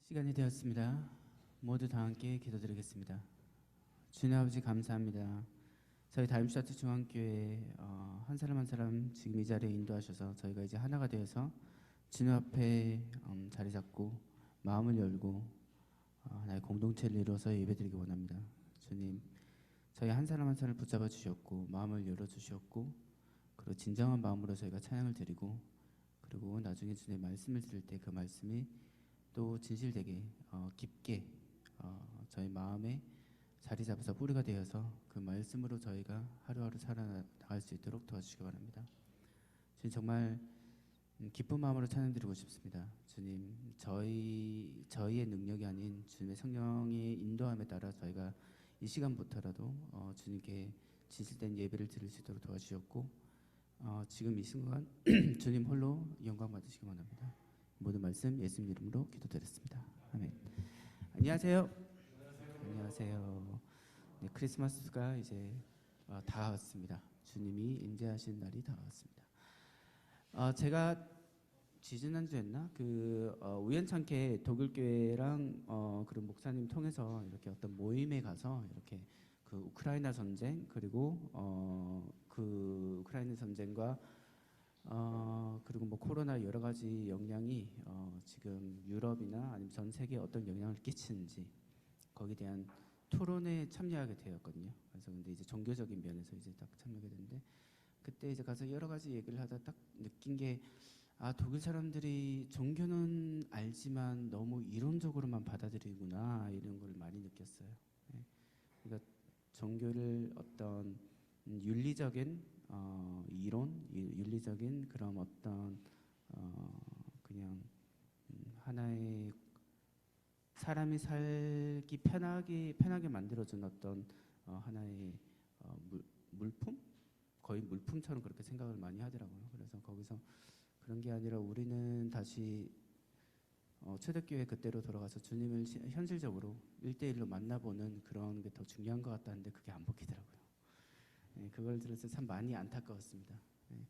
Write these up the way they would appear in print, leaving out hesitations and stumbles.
시간이 되었습니다. 모두 다 함께 기도드리겠습니다. 주님 아버지 감사합니다. 저희 다임슈타트 중앙교회 한 사람 한 사람 지금 이 자리에 인도하셔서 저희가 이제 하나가 되어서 주님 앞에 자리 잡고 마음을 열고 하나의 공동체를 이루어서 예배드리기 원합니다. 주님, 저희 한 사람 한 사람을 붙잡아 주셨고 마음을 열어 주셨고, 그리고 진정한 마음으로 저희가 찬양을 드리고, 그리고 나중에 주님의 말씀을 들을 때 그 말씀이 또 진실되게 깊게 저희 마음에 자리 잡아서 뿌리가 되어서 그 말씀으로 저희가 하루하루 살아나갈 수 있도록 도와주시기 바랍니다. 주님, 정말 기쁜 마음으로 찬양드리고 싶습니다. 주님, 저희의 능력이 아닌 주님의 성령의 인도함에 따라 저희가 이 시간부터라도 주님께 진실된 예배를 드릴 수 있도록 도와주셨고, 지금 이 순간 주님 홀로 영광 받으시기 원합니다. 모든 말씀 예수님 이름으로 기도드렸습니다. 아멘. 안녕하세요. 안녕하세요. 네, 크리스마스가 이제 다 왔습니다. 주님이 임재하신 날이 다 왔습니다. 제가 지지난주였나 우연찮게 독일 교회랑 그런 목사님 통해서 이렇게 어떤 모임에 가서 이렇게 그 우크라이나 전쟁, 그리고 그 우크라이나 전쟁과 그리고 뭐 코로나 여러 가지 영향이 지금 유럽이나 아니면 전 세계에 어떤 영향을 끼치는지 거기에 대한 토론에 참여하게 되었거든요. 그래서 근데 이제 종교적인 면에서 이제 딱 참여하게 됐는데, 그때 이제 가서 여러 가지 얘기를 하다 딱 느낀 게, 독일 사람들이 종교는 알지만 너무 이론적으로만 받아들이구나, 이런 걸 많이 느꼈어요. 네. 그러니까 종교를 어떤 윤리적인 이론, 윤리적인 그런 어떤 그냥 하나의 사람이 살기 편하게 만들어준 어떤 하나의 물품? 거의 물품처럼 그렇게 생각을 많이 하더라고요. 그래서 거기서 그런 게 아니라 우리는 다시 초대교회 그때로 돌아가서 주님을 현실적으로 1대1로 만나보는 그런 게 더 중요한 것 같다는데 그게 안 먹히더라고요. 네, 그걸 들어서 참 많이 안타까웠습니다. 네.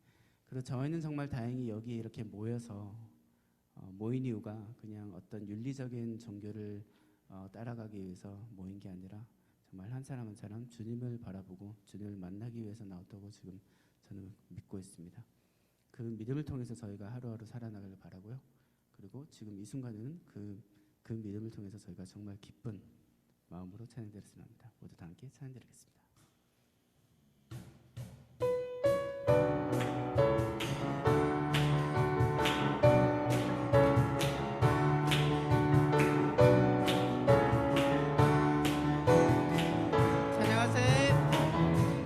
그리고 저희는 정말 다행히 여기에 이렇게 모여서 모인 이유가 그냥 어떤 윤리적인 종교를 따라가기 위해서 모인 게 아니라 정말 한 사람 한 사람 주님을 바라보고 주님을 만나기 위해서 나왔다고 지금 저는 믿고 있습니다. 그 믿음을 통해서 저희가 하루하루 살아나가길 바라고요. 그리고 지금 이 순간에는 그 믿음을 통해서 저희가 정말 기쁜 마음으로 찬양드렸으면 합니다. 모두 다 함께 찬양드리겠습니다.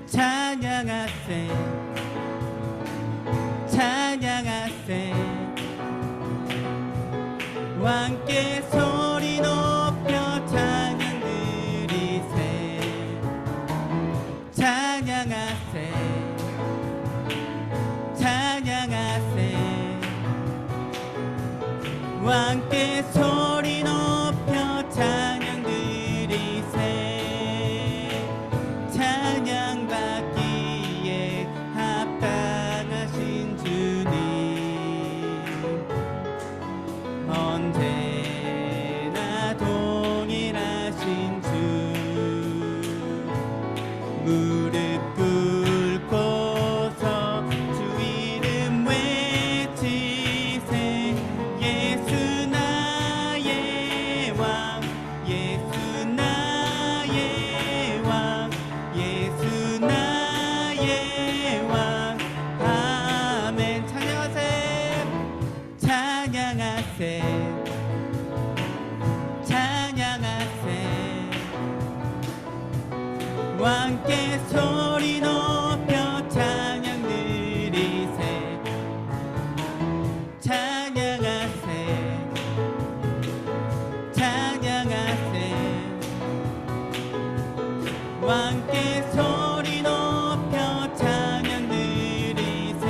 찬양하세, 찬양하세, 왕께 소리 높여 찬양 드리세. 찬양하세, 찬양하세, 왕께 소리 높여 찬양 드리세. 찬양받기에 합당하신 주님, 언제나 동일하신 주, 무릎 꿇고서 주 이름 외치세. 예수 나의 왕, 예수 나의 왕, 예수 나의 왕. 아멘. 찬양하세, 찬양하세, 찬양하세, 왕께 소리 높여 찬양 드리세. 찬양하세, 찬양하세, 왕께 소리 높여 찬양 드리세.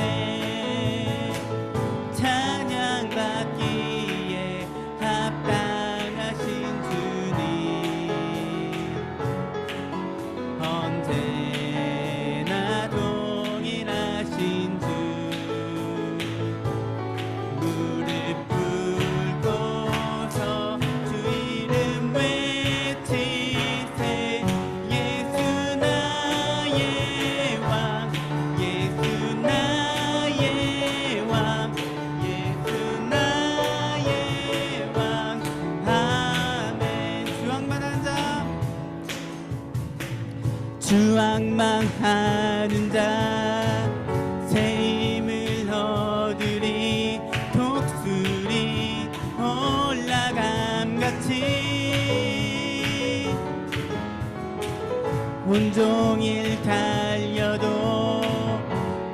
찬양받기에 합당하신 주님, 언제나 주악망하는 자 새 힘을 얻으리 독수리 올라감같이 온종일 달려도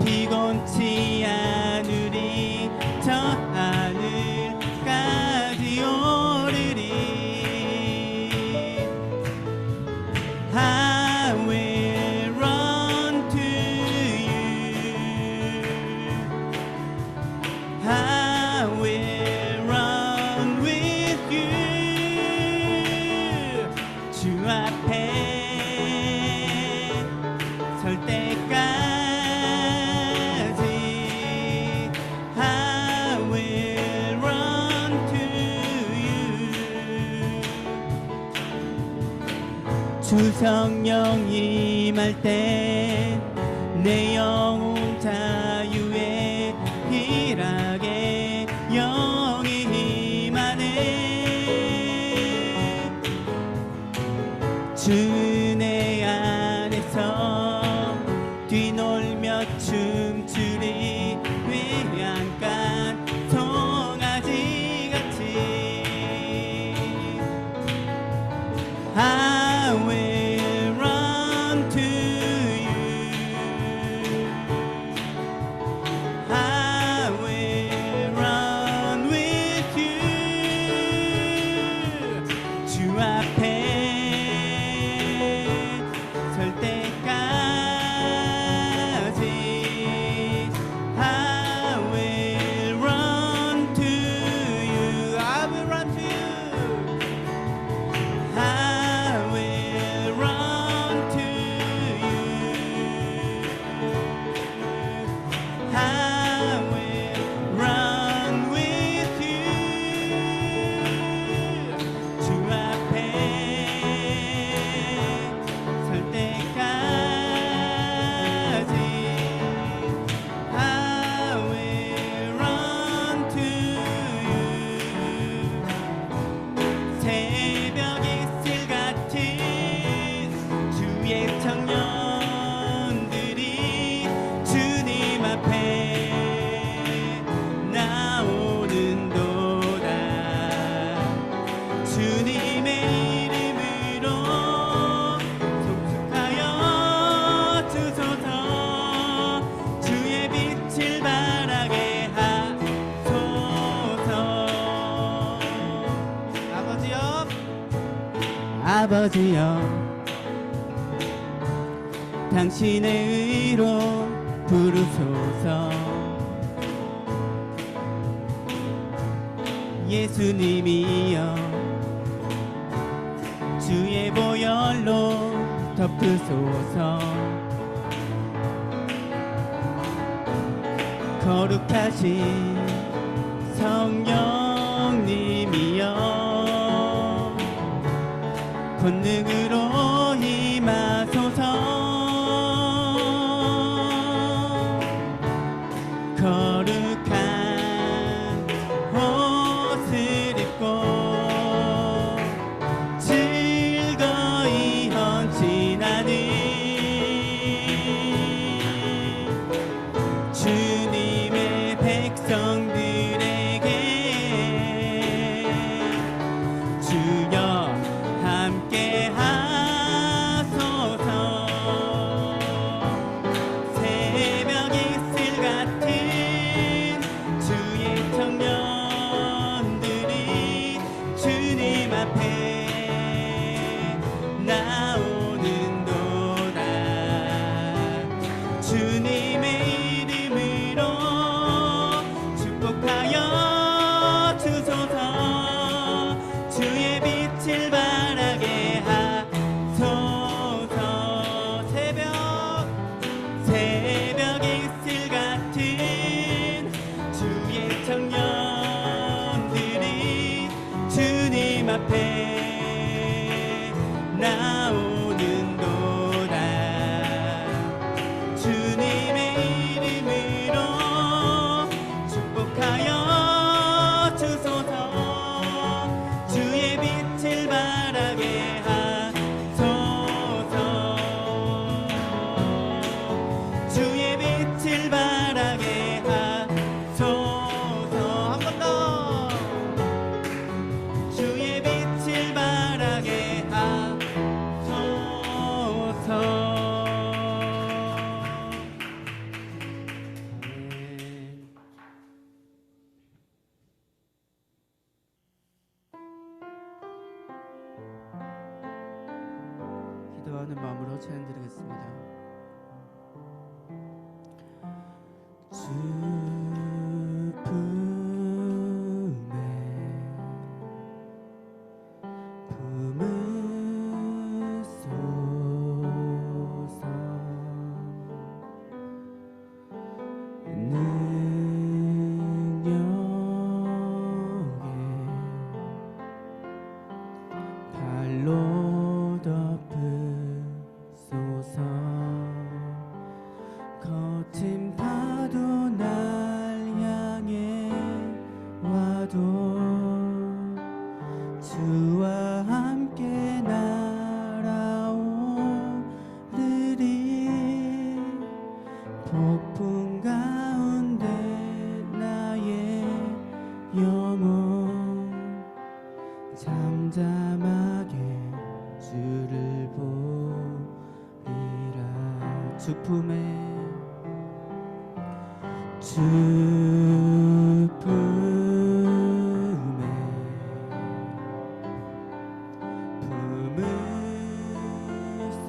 피곤치 않으리 저 하늘까지 오르리 I will run to you I will run with you 주 앞에 설 때까지 I will run to you 주 성령 임할 때 내 영혼 자유에 일하게 영이 임하네 주 은혜 안에서 뛰놀며 춤추리 외양간 송아지같이 I will run to you I will run with you 주 앞에 설 때까지 I will run to you I will run to you I will run to you I will run with you 주 앞에 설 때까지 I will run to you 새벽 이슬 같은 주의 청년들이 주님 앞에 나오는도다 주님의 이름으로 속삭하여 주소서 주의 빛을 바라게 하소서 아버지여 아버지여 당신의 의로 부르소서 예수님이여 주의 보혈로 덮으소서 거룩하신 성령님이여 권능으로 임하소서 거룩한 옷을 입고 즐거이 헌신하는 주님의 백성들에게 주여 함께 하소서 새벽 이슬 같은 주의 청년들이 주님 앞에 나오는도다 주님의 이름으로 축복하여 주소서 주의 빛을 바라게 하소서 새벽 이슬 같은 주의 청년들이 주님 앞에 나오는도다 주님의 이름으로 축복하여 주소서 주의 빛을 바라게 하소서 기도하는 마음으로 찬양드리겠습니다. 주 품에 품으소서. 능력에 발로 덮으소서. 거친 파도 날 향해 와도 주와 함께 날아오르리. 폭풍 가운데 나의 영혼 잠잠하게 주를 보리라. 주 품에 주 품에 품으소서.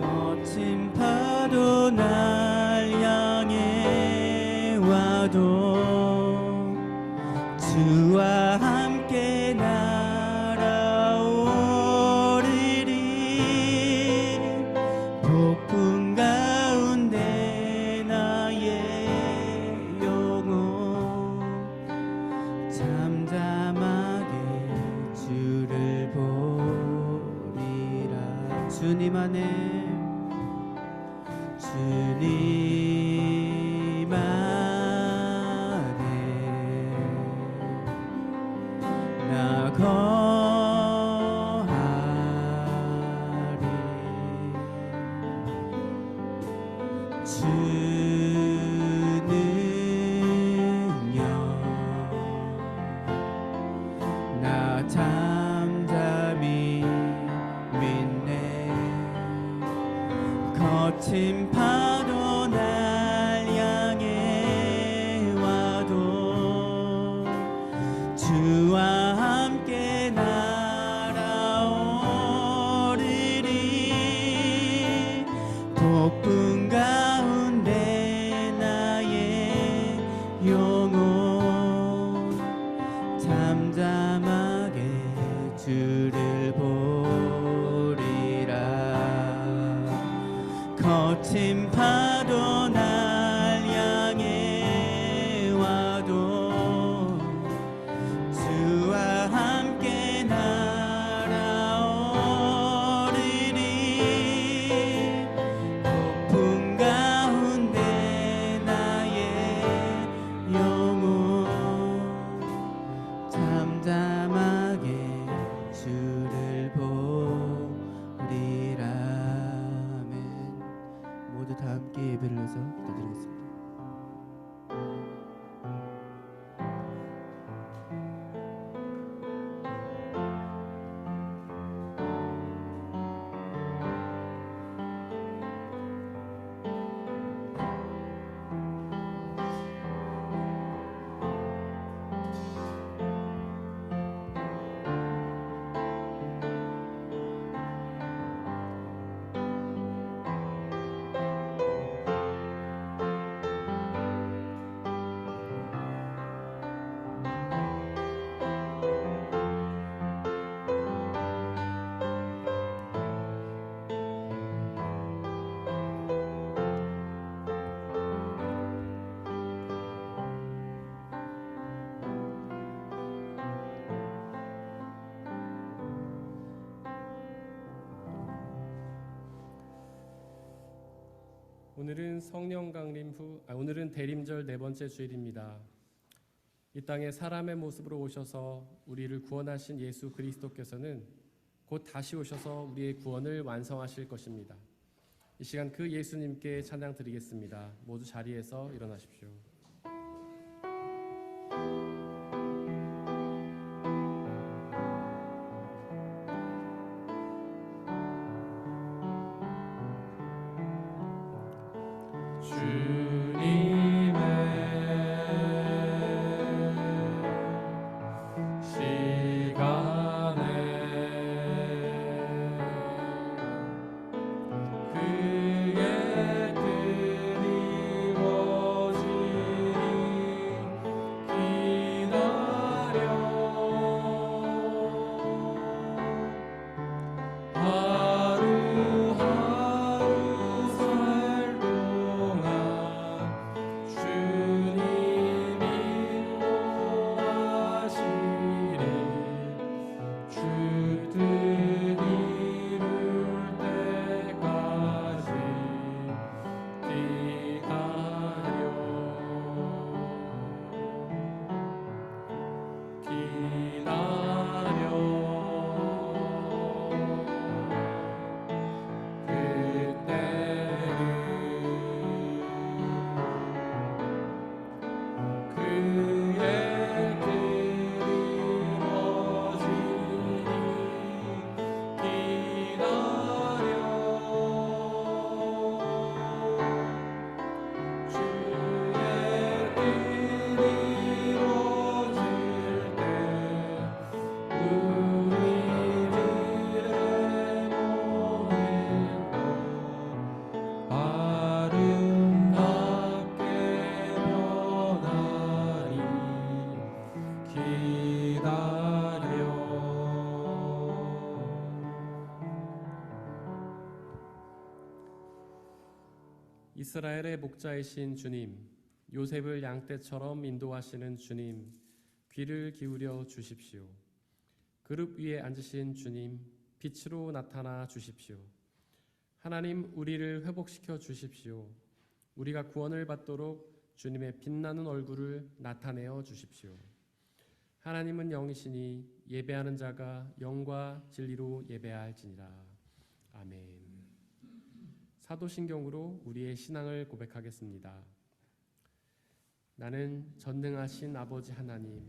거친 파도 날 향해 와도 주와 함께 날아오리리. 폭풍 가운데 나의 영혼 잠잠하게 주를 보리라. 주님 안에 주님 안에 나 거하리. 주 능력 나 잠잠히 믿네. 거친 파도 날 향해 와도 주와 함께 날아오리리. 폭풍 가운데 나의 영혼 잠잠하게 주를 보리라. 거친 파도 날 향해 와도 주와 함께 날아오리리. 폭풍 가운데 나의 영혼 잠잠하게 주를 보리라. 아멘. 모두 다 함께 예배를 해서 기도드리겠습니다. 오늘은 성령 강림 후 오늘은 대림절 네 번째 주일입니다. 이 땅에 사람의 모습으로 오셔서 우리를 구원하신 예수 그리스도께서는 곧 다시 오셔서 우리의 구원을 완성하실 것입니다. 이 시간 그 예수님께 찬양 드리겠습니다. 모두 자리에서 일어나십시오. 주님의 시간에 그의 드리워지니 기다려 하루하루 살 동안 주님 인도하시리 주 뜻 이룰 때까지 기다려 그의 드리워지니 기다려 주의 뜻 이루어질 때 우리들의 모든 것 아름답게 변하리 기다려 이스라엘의 목자이신 주님, 요셉을 양떼처럼 인도하시는 주님, 귀를 기울여 주십시오. 그룹 위에 앉으신 주님, 빛으로 나타나 주십시오. 하나님, 우리를 회복시켜 주십시오. 우리가 구원을 받도록 주님의 빛나는 얼굴을 나타내어 주십시오. 하나님은 영이시니 예배하는 자가 영과 진리로 예배할지니라. 아멘. 사도신경으로 우리의 신앙을 고백하겠습니다. 나는 전능하신 아버지 하나님,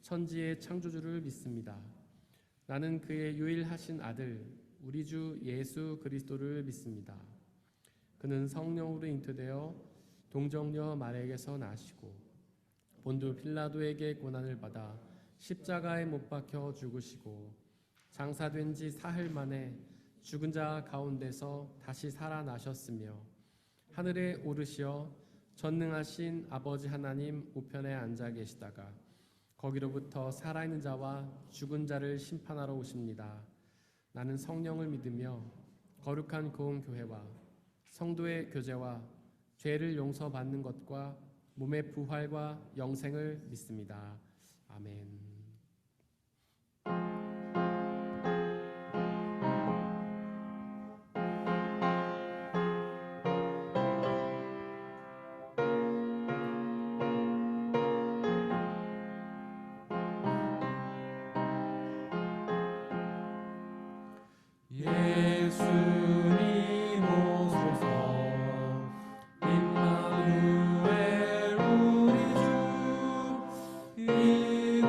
천지의 창조주를 믿습니다. 나는 그의 유일하신 아들, 우리 주 예수 그리스도를 믿습니다. 그는 성령으로 잉태되어 동정녀 마리아에게서 나시고 본두 필라도에게 고난을 받아 십자가에 못 박혀 죽으시고 장사된 지 사흘 만에 죽은 자 가운데서 다시 살아나셨으며 하늘에 오르시어 전능하신 아버지 하나님 우편에 앉아 계시다가 거기로부터 살아있는 자와 죽은 자를 심판하러 오십니다. 나는 성령을 믿으며 거룩한 공교회와 성도의 교제와 죄를 용서받는 것과 몸의 부활과 영생을 믿습니다. 아멘. 예수님 오소서 임마누엘 우리 주 이곳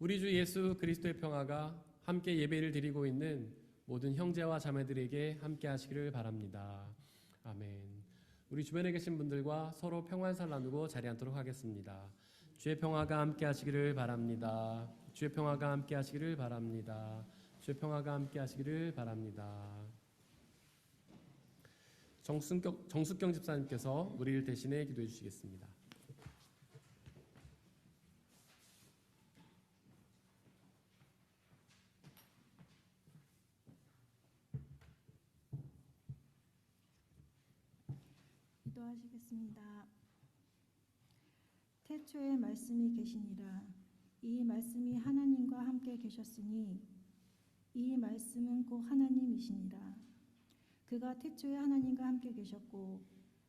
우리 주 예수 그리스도의 평화가 함께 예배를 드리고 있는 모든 형제와 자매들에게 함께 하시기를 바랍니다. 아멘. 우리 주변에 계신 분들과 서로 평안살 나누고 자리 앉도록 하겠습니다. 주의 평화가 함께 하시기를 바랍니다. 주의 평화가 함께 하시기를 바랍니다. 주의 평화가 함께 하시기를 바랍니다. 정숙경 집사님께서 우리를 대신해 기도해 주시겠습니다. 기도하시겠습니다. 태초에 말씀이 계시니라. 이 말씀이 하나님과 함께 계셨으니 이 말씀은 곧 하나님이시니라. 그가 태초에 하나님과 함께 계셨고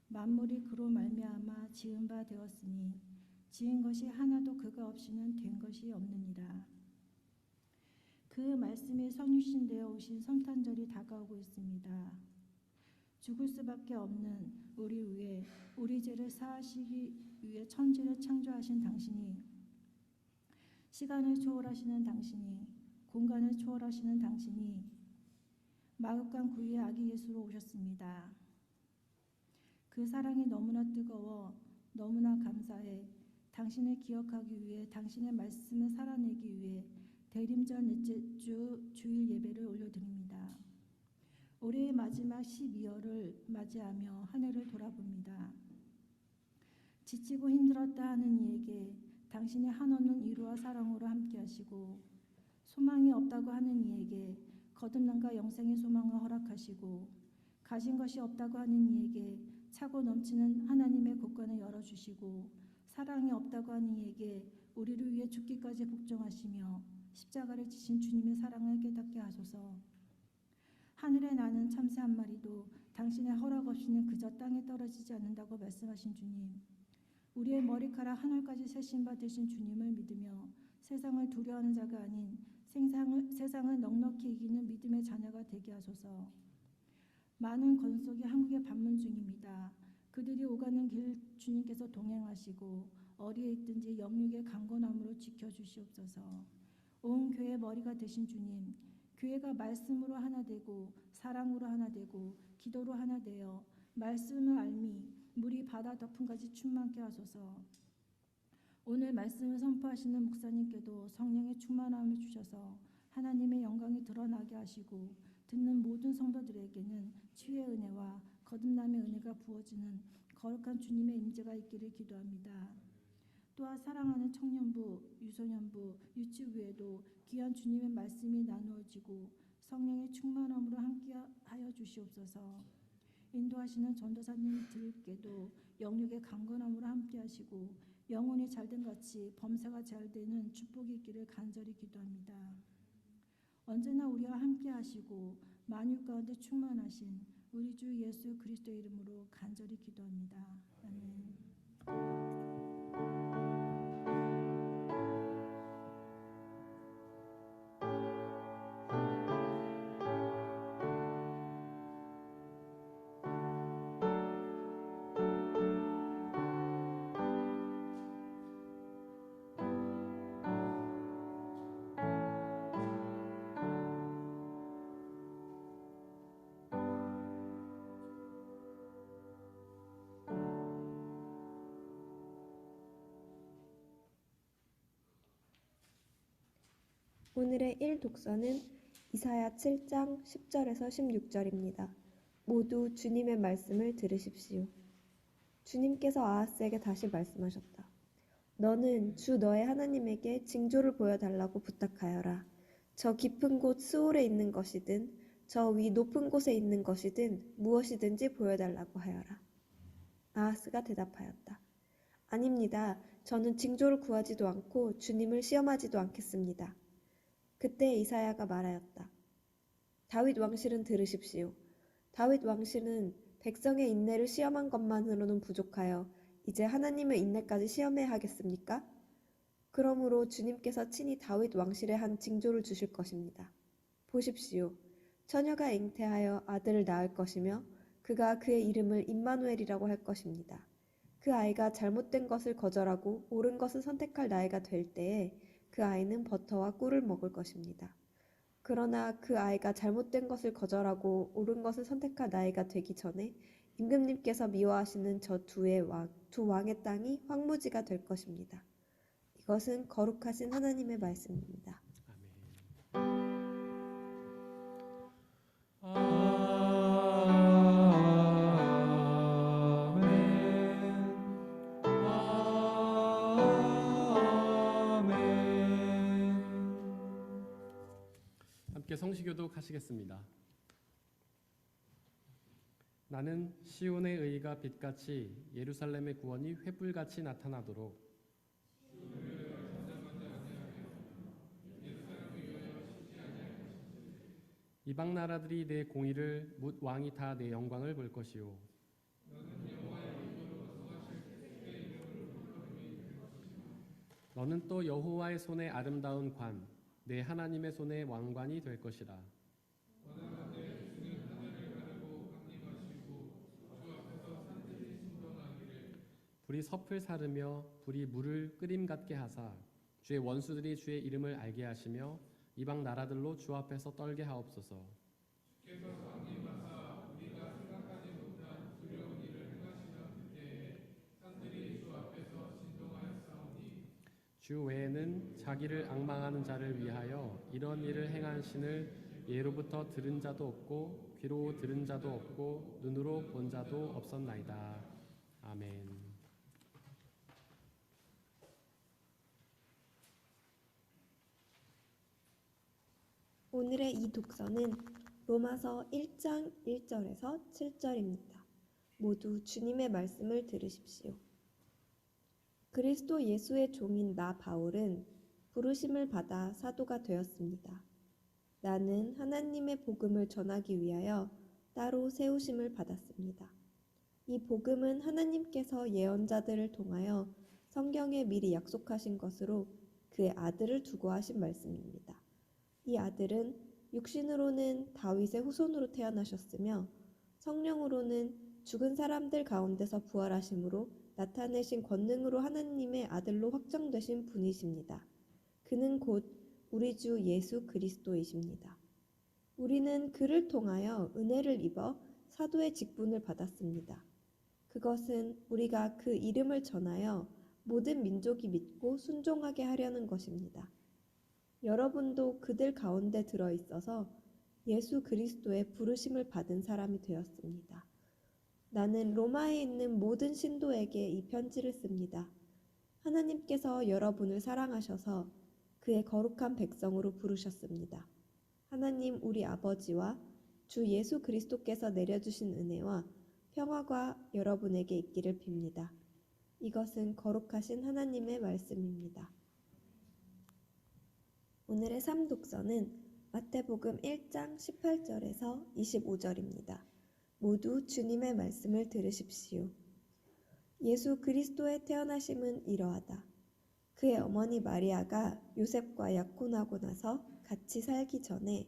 만물이 그로 말미암아 지은 바 되었으니 지은 것이 하나도 그가 없이는 된 것이 없느니라. 그 말씀이 성육신 되어 오신 성탄절이 다가오고 있습니다. 죽을 수밖에 없는 우리 위에 우리 죄를 사하시기 위해 천지를 창조하신 당신이, 시간을 초월하시는 당신이, 공간을 초월하시는 당신이 마급간 구유의 아기 예수로 오셨습니다. 그 사랑이 너무나 뜨거워 너무나 감사해 당신을 기억하기 위해, 당신의 말씀을 살아내기 위해 대림절 넷째 주 주일 예배를 올려드립니다. 올해의 마지막 12월을 맞이하며 한 해를 돌아봅니다. 지치고 힘들었다 하는 이에게 당신의 한없는 위로와 사랑으로 함께하시고, 소망이 없다고 하는 이에게 거듭남과 영생의 소망을 허락하시고, 가진 것이 없다고 하는 이에게 차고 넘치는 하나님의 곳간을 열어주시고, 사랑이 없다고 하는 이에게 우리를 위해 죽기까지 복종하시며 십자가를 지신 주님의 사랑을 깨닫게 하소서. 하늘에 나는 참새 한 마리도 당신의 허락 없이는 그저 땅에 떨어지지 않는다고 말씀하신 주님, 우리의 머리카락 한 올까지 세신 바 되신 주님을 믿으며 세상을 두려워하는 자가 아닌 세상을 넉넉히 이기는 믿음의 자녀가 되게 하소서. 많은 건속이 한국에 방문 중입니다. 그들이 오가는 길 주님께서 동행하시고 어디에 있든지 영육의 강건함으로 지켜주시옵소서. 온 교회의 머리가 되신 주님, 교회가 말씀으로 하나 되고 사랑으로 하나 되고 기도로 하나 되어 말씀을 알미 물이 바다 덮음까지 충만케 하소서. 오늘 말씀을 선포하시는 목사님께도 성령의 충만함을 주셔서 하나님의 영광이 드러나게 하시고, 듣는 모든 성도들에게는 치유의 은혜와 거듭남의 은혜가 부어지는 거룩한 주님의 임재가 있기를 기도합니다. 또한 사랑하는 청년부, 유소년부, 유치부에도 귀한 주님의 말씀이 나누어지고 성령의 충만함으로 함께하여 주시옵소서. 인도하시는 전도사님들께도 영육의 강건함으로 함께하시고 영혼이 잘된 같이 범사가 잘되는 축복이 있기를 간절히 기도합니다. 언제나 우리와 함께하시고 만유 가운데 충만하신 우리 주 예수 그리스도의 이름으로 간절히 기도합니다. 아멘. 오늘의 1독서는 이사야 7장 10절에서 16절입니다. 모두 주님의 말씀을 들으십시오. 주님께서 아하스에게 다시 말씀하셨다. 너는 주 너의 하나님에게 징조를 보여달라고 부탁하여라. 저 깊은 곳 스올에 있는 것이든 저 위 높은 곳에 있는 것이든 무엇이든지 보여달라고 하여라. 아하스가 대답하였다. 아닙니다. 저는 징조를 구하지도 않고 주님을 시험하지도 않겠습니다. 그때 이사야가 말하였다. 다윗 왕실은 들으십시오. 다윗 왕실은 백성의 인내를 시험한 것만으로는 부족하여 이제 하나님의 인내까지 시험해야 하겠습니까? 그러므로 주님께서 친히 다윗 왕실에 한 징조를 주실 것입니다. 보십시오. 처녀가 잉태하여 아들을 낳을 것이며 그가 그의 이름을 임마누엘이라고 할 것입니다. 그 아이가 잘못된 것을 거절하고 옳은 것을 선택할 나이가 될 때에 그 아이는 버터와 꿀을 먹을 것입니다. 그러나 그 아이가 잘못된 것을 거절하고 옳은 것을 선택할 나이가 되기 전에 임금님께서 미워하시는 저 두 왕의 땅이 황무지가 될 것입니다. 이것은 거룩하신 하나님의 말씀입니다. 함께 성시교도 하시겠습니다. 나는 시온의 의가 빛같이 예루살렘의 구원이 횃불같이 나타나도록 이방 나라들이 내 공의를 묻 왕이 다 내 영광을 볼 것이요 너는 또 여호와의 손에 아름다운 관 내 하나님의 손에 왕관이 될 것이라. 불이 섭을 사르며 불이 물을 끓임 같게 하사 주의 원수들이 주의 이름을 알게 하시며 이방 나라들로 주 앞에서 떨게 하옵소서. 주 외에는 자기를 앙망하는 자를 위하여 이런 일을 행한 신을 예로부터 들은 자도 없고 귀로 들은 자도 없고 눈으로 본 자도 없었나이다. 아멘. 오늘의 이 독서는 로마서 1장 1절에서 7절입니다. 모두 주님의 말씀을 들으십시오. 그리스도 예수의 종인 나 바울은 부르심을 받아 사도가 되었습니다. 나는 하나님의 복음을 전하기 위하여 따로 세우심을 받았습니다. 이 복음은 하나님께서 예언자들을 통하여 성경에 미리 약속하신 것으로 그의 아들을 두고 하신 말씀입니다. 이 아들은 육신으로는 다윗의 후손으로 태어나셨으며 성령으로는 죽은 사람들 가운데서 부활하심으로 나타내신 권능으로 하나님의 아들로 확정되신 분이십니다. 그는 곧 우리 주 예수 그리스도이십니다. 우리는 그를 통하여 은혜를 입어 사도의 직분을 받았습니다. 그것은 우리가 그 이름을 전하여 모든 민족이 믿고 순종하게 하려는 것입니다. 여러분도 그들 가운데 들어있어서 예수 그리스도의 부르심을 받은 사람이 되었습니다. 나는 로마에 있는 모든 신도에게 이 편지를 씁니다. 하나님께서 여러분을 사랑하셔서 그의 거룩한 백성으로 부르셨습니다. 하나님 우리 아버지와 주 예수 그리스도께서 내려주신 은혜와 평화가 여러분에게 있기를 빕니다. 이것은 거룩하신 하나님의 말씀입니다. 오늘의 삼독서는 마태복음 1장 18절에서 25절입니다. 모두 주님의 말씀을 들으십시오. 예수 그리스도의 태어나심은 이러하다. 그의 어머니 마리아가 요셉과 약혼하고 나서 같이 살기 전에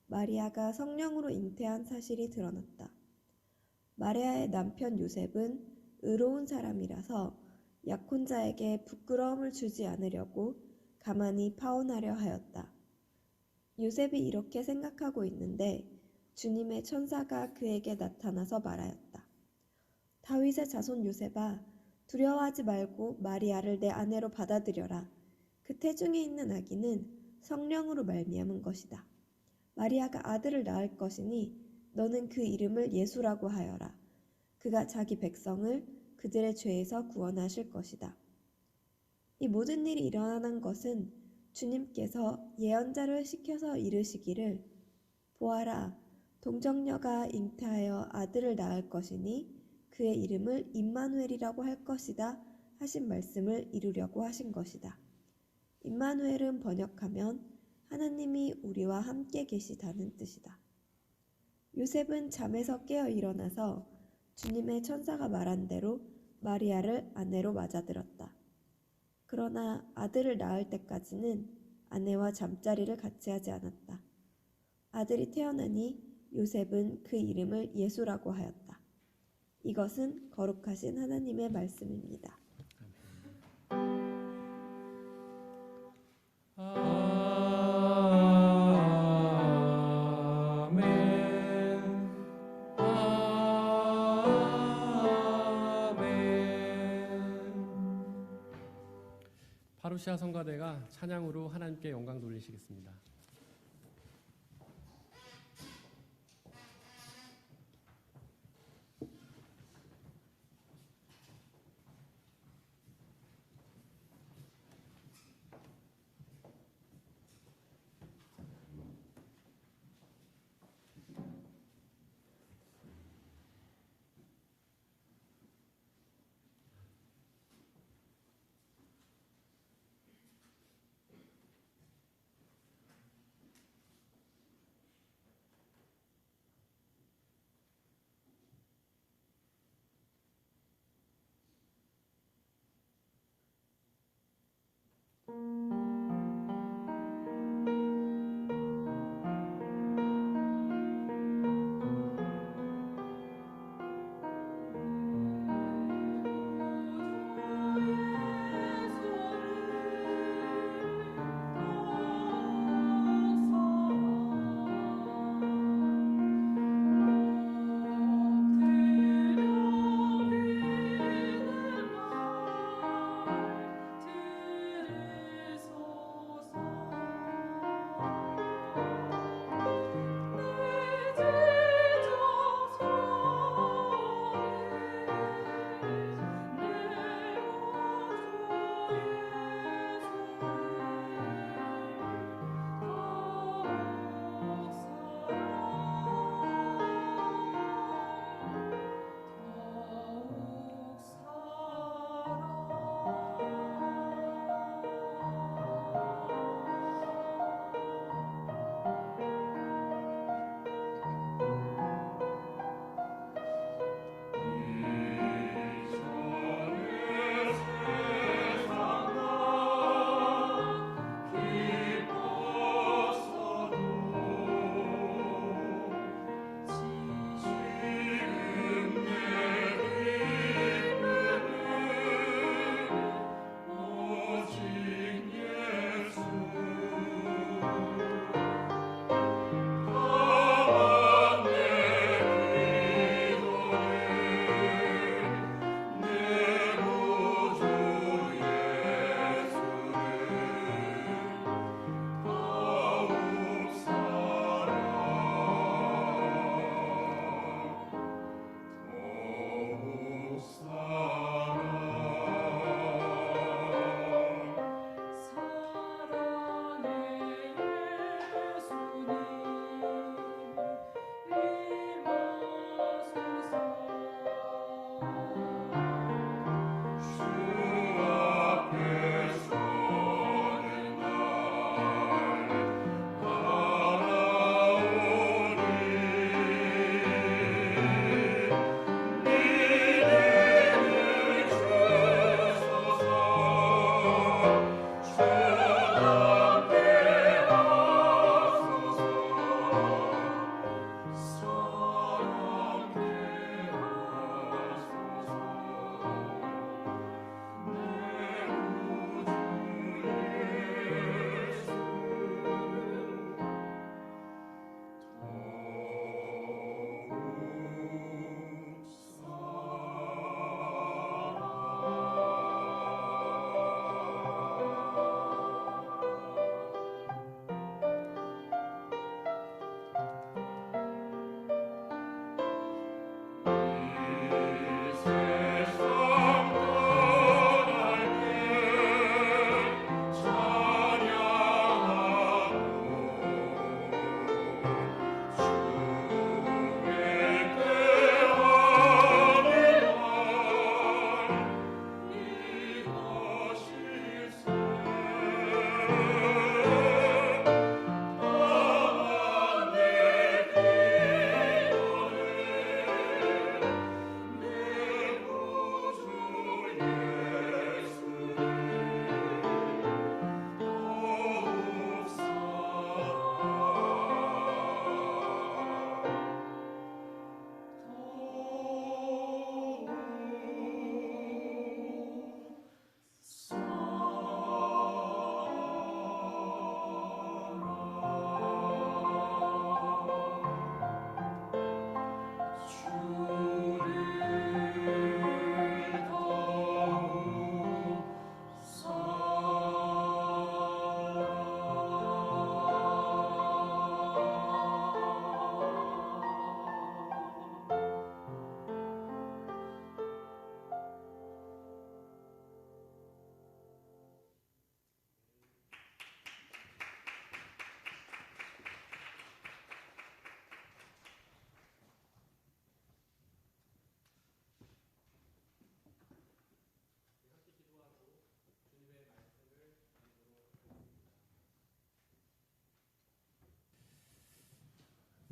마리아가 성령으로 잉태한 사실이 드러났다. 마리아의 남편 요셉은 의로운 사람이라서 약혼자에게 부끄러움을 주지 않으려고 가만히 파혼하려 하였다. 요셉이 이렇게 생각하고 있는데 주님의 천사가 그에게 나타나서 말하였다. 다윗의 자손 요셉아, 두려워하지 말고 마리아를 내 아내로 받아들여라. 그 태중에 있는 아기는 성령으로 말미암은 것이다. 마리아가 아들을 낳을 것이니 너는 그 이름을 예수라고 하여라. 그가 자기 백성을 그들의 죄에서 구원하실 것이다. 이 모든 일이 일어난 것은 주님께서 예언자를 시켜서 이르시기를 보아라, 동정녀가 잉태하여 아들을 낳을 것이니 그의 이름을 임마누엘이라고 할 것이다 하신 말씀을 이루려고 하신 것이다. 임마누엘은 번역하면 하나님이 우리와 함께 계시다는 뜻이다. 요셉은 잠에서 깨어 일어나서 주님의 천사가 말한 대로 마리아를 아내로 맞아들었다. 그러나 아들을 낳을 때까지는 아내와 잠자리를 같이 하지 않았다. 아들이 태어나니 요셉은 그 이름을 예수라고 하였다. 이것은 거룩하신 하나님의 말씀입니다. 파루시아 성가대가 찬양으로 하나님께 영광 돌리시겠습니다.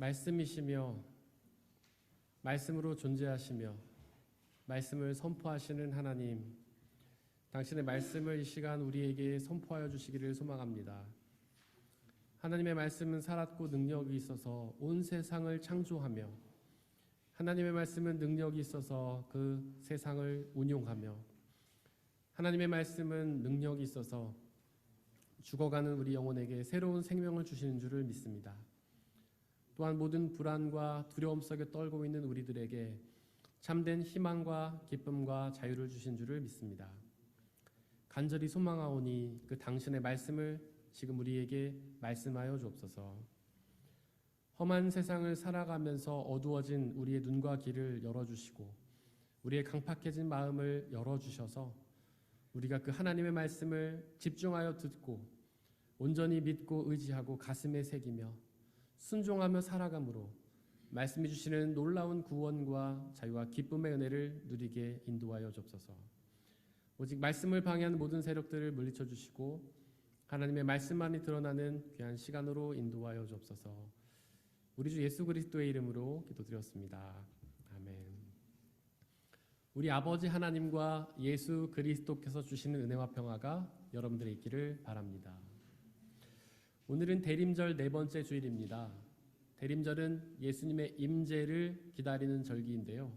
말씀이시며 말씀으로 존재하시며 말씀을 선포하시는 하나님, 당신의 말씀을 이 시간 우리에게 선포하여 주시기를 소망합니다. 하나님의 말씀은 살았고 능력이 있어서 온 세상을 창조하며, 하나님의 말씀은 능력이 있어서 그 세상을 운용하며, 하나님의 말씀은 능력이 있어서 죽어가는 우리 영혼에게 새로운 생명을 주시는 줄을 믿습니다. 또한 모든 불안과 두려움 속에 떨고 있는 우리들에게 참된 희망과 기쁨과 자유를 주신 줄을 믿습니다. 간절히 소망하오니 그 당신의 말씀을 지금 우리에게 말씀하여 주옵소서. 험한 세상을 살아가면서 어두워진 우리의 눈과 귀를 열어주시고 우리의 강팍해진 마음을 열어주셔서 우리가 그 하나님의 말씀을 집중하여 듣고 온전히 믿고 의지하고 가슴에 새기며 순종하며 살아감으로 말씀해 주시는 놀라운 구원과 자유와 기쁨의 은혜를 누리게 인도하여 주옵소서. 오직 말씀을 방해하는 모든 세력들을 물리쳐 주시고 하나님의 말씀만이 드러나는 귀한 시간으로 인도하여 주옵소서. 우리 주 예수 그리스도의 이름으로 기도드렸습니다. 아멘. 우리 아버지 하나님과 예수 그리스도께서 주시는 은혜와 평화가 여러분들의 있기를 바랍니다. 오늘은 대림절 네 번째 주일입니다. 대림절은 예수님의 임재를 기다리는 절기인데요.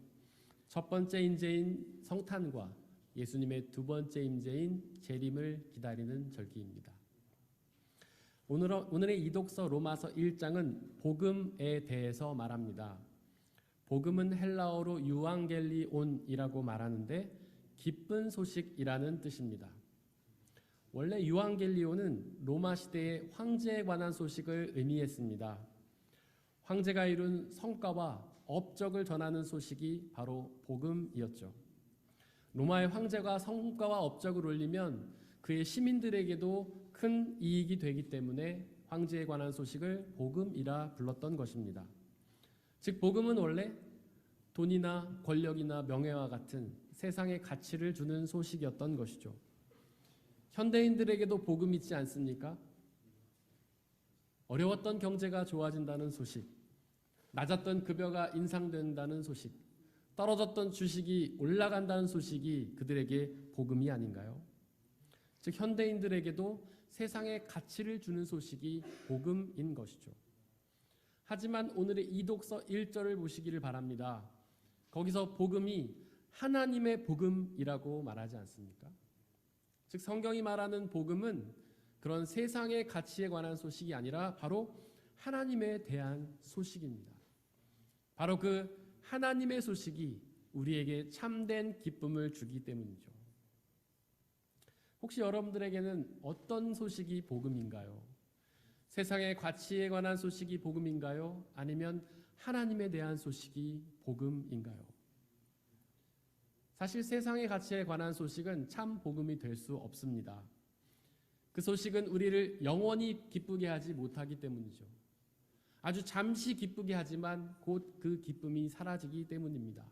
첫 번째 임재인 성탄과 예수님의 두 번째 임재인 재림을 기다리는 절기입니다. 오늘의 이독서 로마서 1장은 복음에 대해서 말합니다. 복음은 헬라어로 유앙겔리온이라고 말하는데 기쁜 소식이라는 뜻입니다. 원래 유앙겔리온은 로마 시대의 황제에 관한 소식을 의미했습니다. 황제가 이룬 성과와 업적을 전하는 소식이 바로 복음이었죠. 로마의 황제가 성과와 업적을 올리면 그의 시민들에게도 큰 이익이 되기 때문에 황제에 관한 소식을 복음이라 불렀던 것입니다. 즉 복음은 원래 돈이나 권력이나 명예와 같은 세상의 가치를 주는 소식이었던 것이죠. 현대인들에게도 복음 있지 않습니까? 어려웠던 경제가 좋아진다는 소식, 낮았던 급여가 인상된다는 소식, 떨어졌던 주식이 올라간다는 소식이 그들에게 복음이 아닌가요? 즉 현대인들에게도 세상의 가치를 주는 소식이 복음인 것이죠. 하지만 오늘의 이독서 1절을 보시기를 바랍니다. 거기서 복음이 하나님의 복음이라고 말하지 않습니까? 즉 성경이 말하는 복음은 그런 세상의 가치에 관한 소식이 아니라 바로 하나님에 대한 소식입니다. 바로 그 하나님의 소식이 우리에게 참된 기쁨을 주기 때문이죠. 혹시 여러분들에게는 어떤 소식이 복음인가요? 세상의 가치에 관한 소식이 복음인가요? 아니면 하나님에 대한 소식이 복음인가요? 사실 세상의 가치에 관한 소식은 참 복음이 될 수 없습니다. 그 소식은 우리를 영원히 기쁘게 하지 못하기 때문이죠. 아주 잠시 기쁘게 하지만 곧 그 기쁨이 사라지기 때문입니다.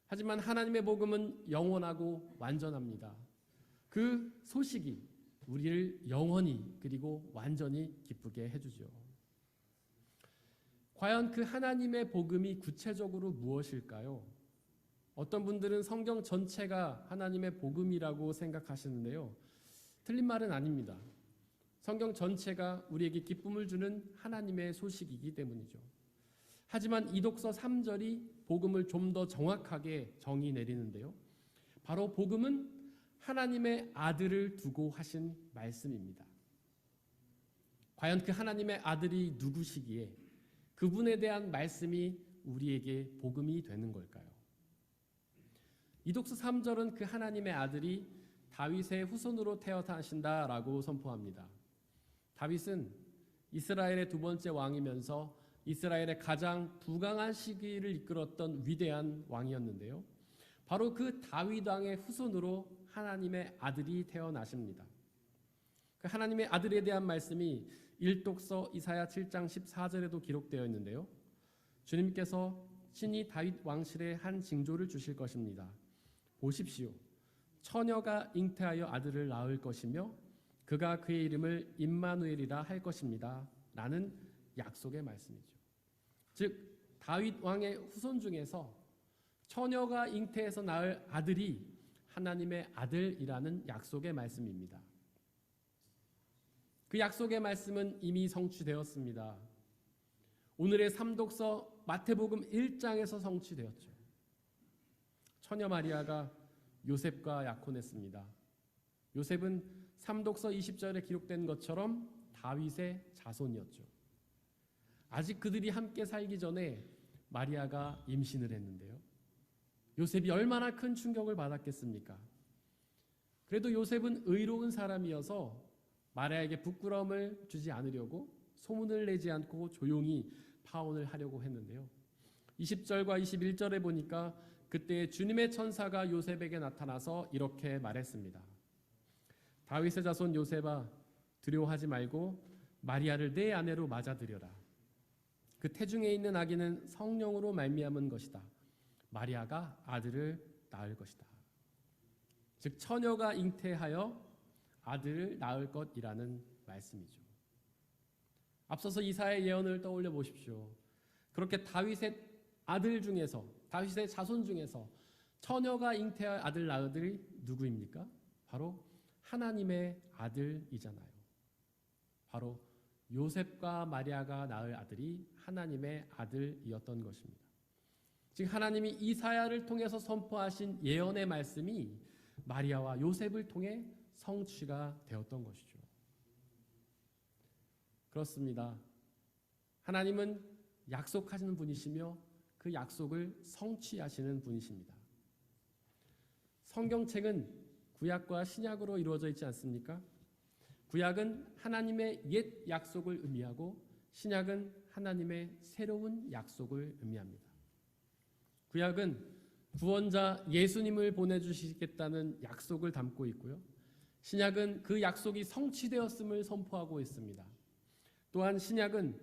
하지만 하나님의 복음은 영원하고 완전합니다. 그 소식이 우리를 영원히 그리고 완전히 기쁘게 해주죠. 과연 그 하나님의 복음이 구체적으로 무엇일까요? 어떤 분들은 성경 전체가 하나님의 복음이라고 생각하시는데요. 틀린 말은 아닙니다. 성경 전체가 우리에게 기쁨을 주는 하나님의 소식이기 때문이죠. 하지만 이독서 3절이 복음을 좀 더 정확하게 정의 내리는데요. 바로 복음은 하나님의 아들을 두고 하신 말씀입니다. 과연 그 하나님의 아들이 누구시기에 그분에 대한 말씀이 우리에게 복음이 되는 걸까요? 이독서 3절은 그 하나님의 아들이 다윗의 후손으로 태어나신다라고 선포합니다. 다윗은 이스라엘의 두 번째 왕이면서 이스라엘의 가장 부강한 시기를 이끌었던 위대한 왕이었는데요. 바로 그 다윗 왕의 후손으로 하나님의 아들이 태어나십니다. 그 하나님의 아들에 대한 말씀이 일독서 이사야 7장 14절에도 기록되어 있는데요. 주님께서 친히 다윗 왕실에 한 징조를 주실 것입니다. 보십시오. 처녀가 잉태하여 아들을 낳을 것이며 그가 그의 이름을 임마누엘이라 할 것입니다. 라는 약속의 말씀이죠. 즉 다윗 왕의 후손 중에서 처녀가 잉태해서 낳을 아들이 하나님의 아들이라는 약속의 말씀입니다. 그 약속의 말씀은 이미 성취되었습니다. 오늘의 삼독서 마태복음 1장에서 성취되었죠. 처녀 마리아가 요셉과 약혼했습니다. 요셉은 삼독서 20절에 기록된 것처럼 다윗의 자손이었죠. 아직 그들이 함께 살기 전에 마리아가 임신을 했는데요. 요셉이 얼마나 큰 충격을 받았겠습니까? 그래도 요셉은 의로운 사람이어서 마리아에게 부끄러움을 주지 않으려고 소문을 내지 않고 조용히 파혼을 하려고 했는데요. 20절과 21절에 보니까 그때 주님의 천사가 요셉에게 나타나서 이렇게 말했습니다. 다윗의 자손 요셉아, 두려워하지 말고 마리아를 내 아내로 맞아들여라. 그 태중에 있는 아기는 성령으로 말미암은 것이다. 마리아가 아들을 낳을 것이다. 즉 처녀가 잉태하여 아들을 낳을 것이라는 말씀이죠. 앞서서 이사야의 예언을 떠올려 보십시오. 그렇게 다윗의 아들 중에서, 다윗의 자손 중에서 처녀가 잉태할 아들 낳을 아들이 누구입니까? 바로 하나님의 아들이잖아요. 바로 요셉과 마리아가 낳을 아들이 하나님의 아들이었던 것입니다. 즉 하나님이 이사야를 통해서 선포하신 예언의 말씀이 마리아와 요셉을 통해 성취가 되었던 것이죠. 그렇습니다. 하나님은 약속하시는 분이시며 그 약속을 성취하시는 분이십니다. 성경책은 구약과 신약으로 이루어져 있지 않습니까? 구약은 하나님의 옛 약속을 의미하고 신약은 하나님의 새로운 약속을 의미합니다. 구약은 구원자 예수님을 보내주시겠다는 약속을 담고 있고요. 신약은 그 약속이 성취되었음을 선포하고 있습니다. 또한 신약은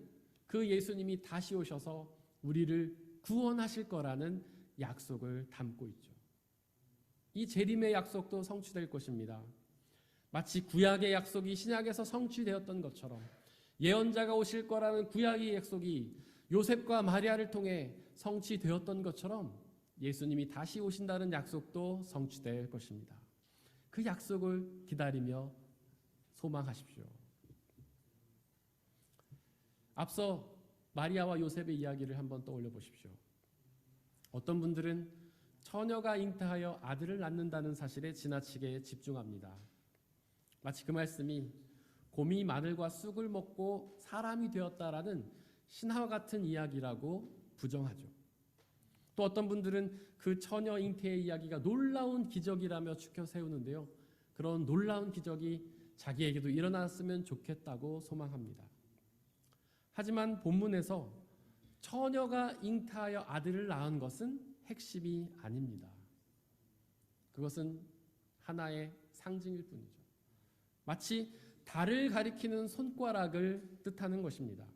그 예수님이 다시 오셔서 우리를 구원하실 거라는 약속을 담고 있죠. 이 재림의 약속도 성취될 것입니다. 마치 구약의 약속이 신약에서 성취되었던 것처럼 예언자가 오실 거라는 구약의 약속이 요셉과 마리아를 통해 성취되었던 것처럼 예수님이 다시 오신다는 약속도 성취될 것입니다. 그 약속을 기다리며 소망하십시오. 앞서 마리아와 요셉의 이야기를 한번 떠올려 보십시오. 어떤 분들은 처녀가 잉태하여 아들을 낳는다는 사실에 지나치게 집중합니다. 마치 그 말씀이 곰이 마늘과 쑥을 먹고 사람이 되었다라는 신화와 같은 이야기라고 부정하죠. 또 어떤 분들은 그 처녀 잉태의 이야기가 놀라운 기적이라며 추켜 세우는데요. 그런 놀라운 기적이 자기에게도 일어났으면 좋겠다고 소망합니다. 하지만 본문에서 처녀가 잉태하여 아들을 낳은 것은 핵심이 아닙니다. 그것은 하나의 상징일 뿐이죠. 마치 달을 가리키는 손가락을 뜻하는 것입니다.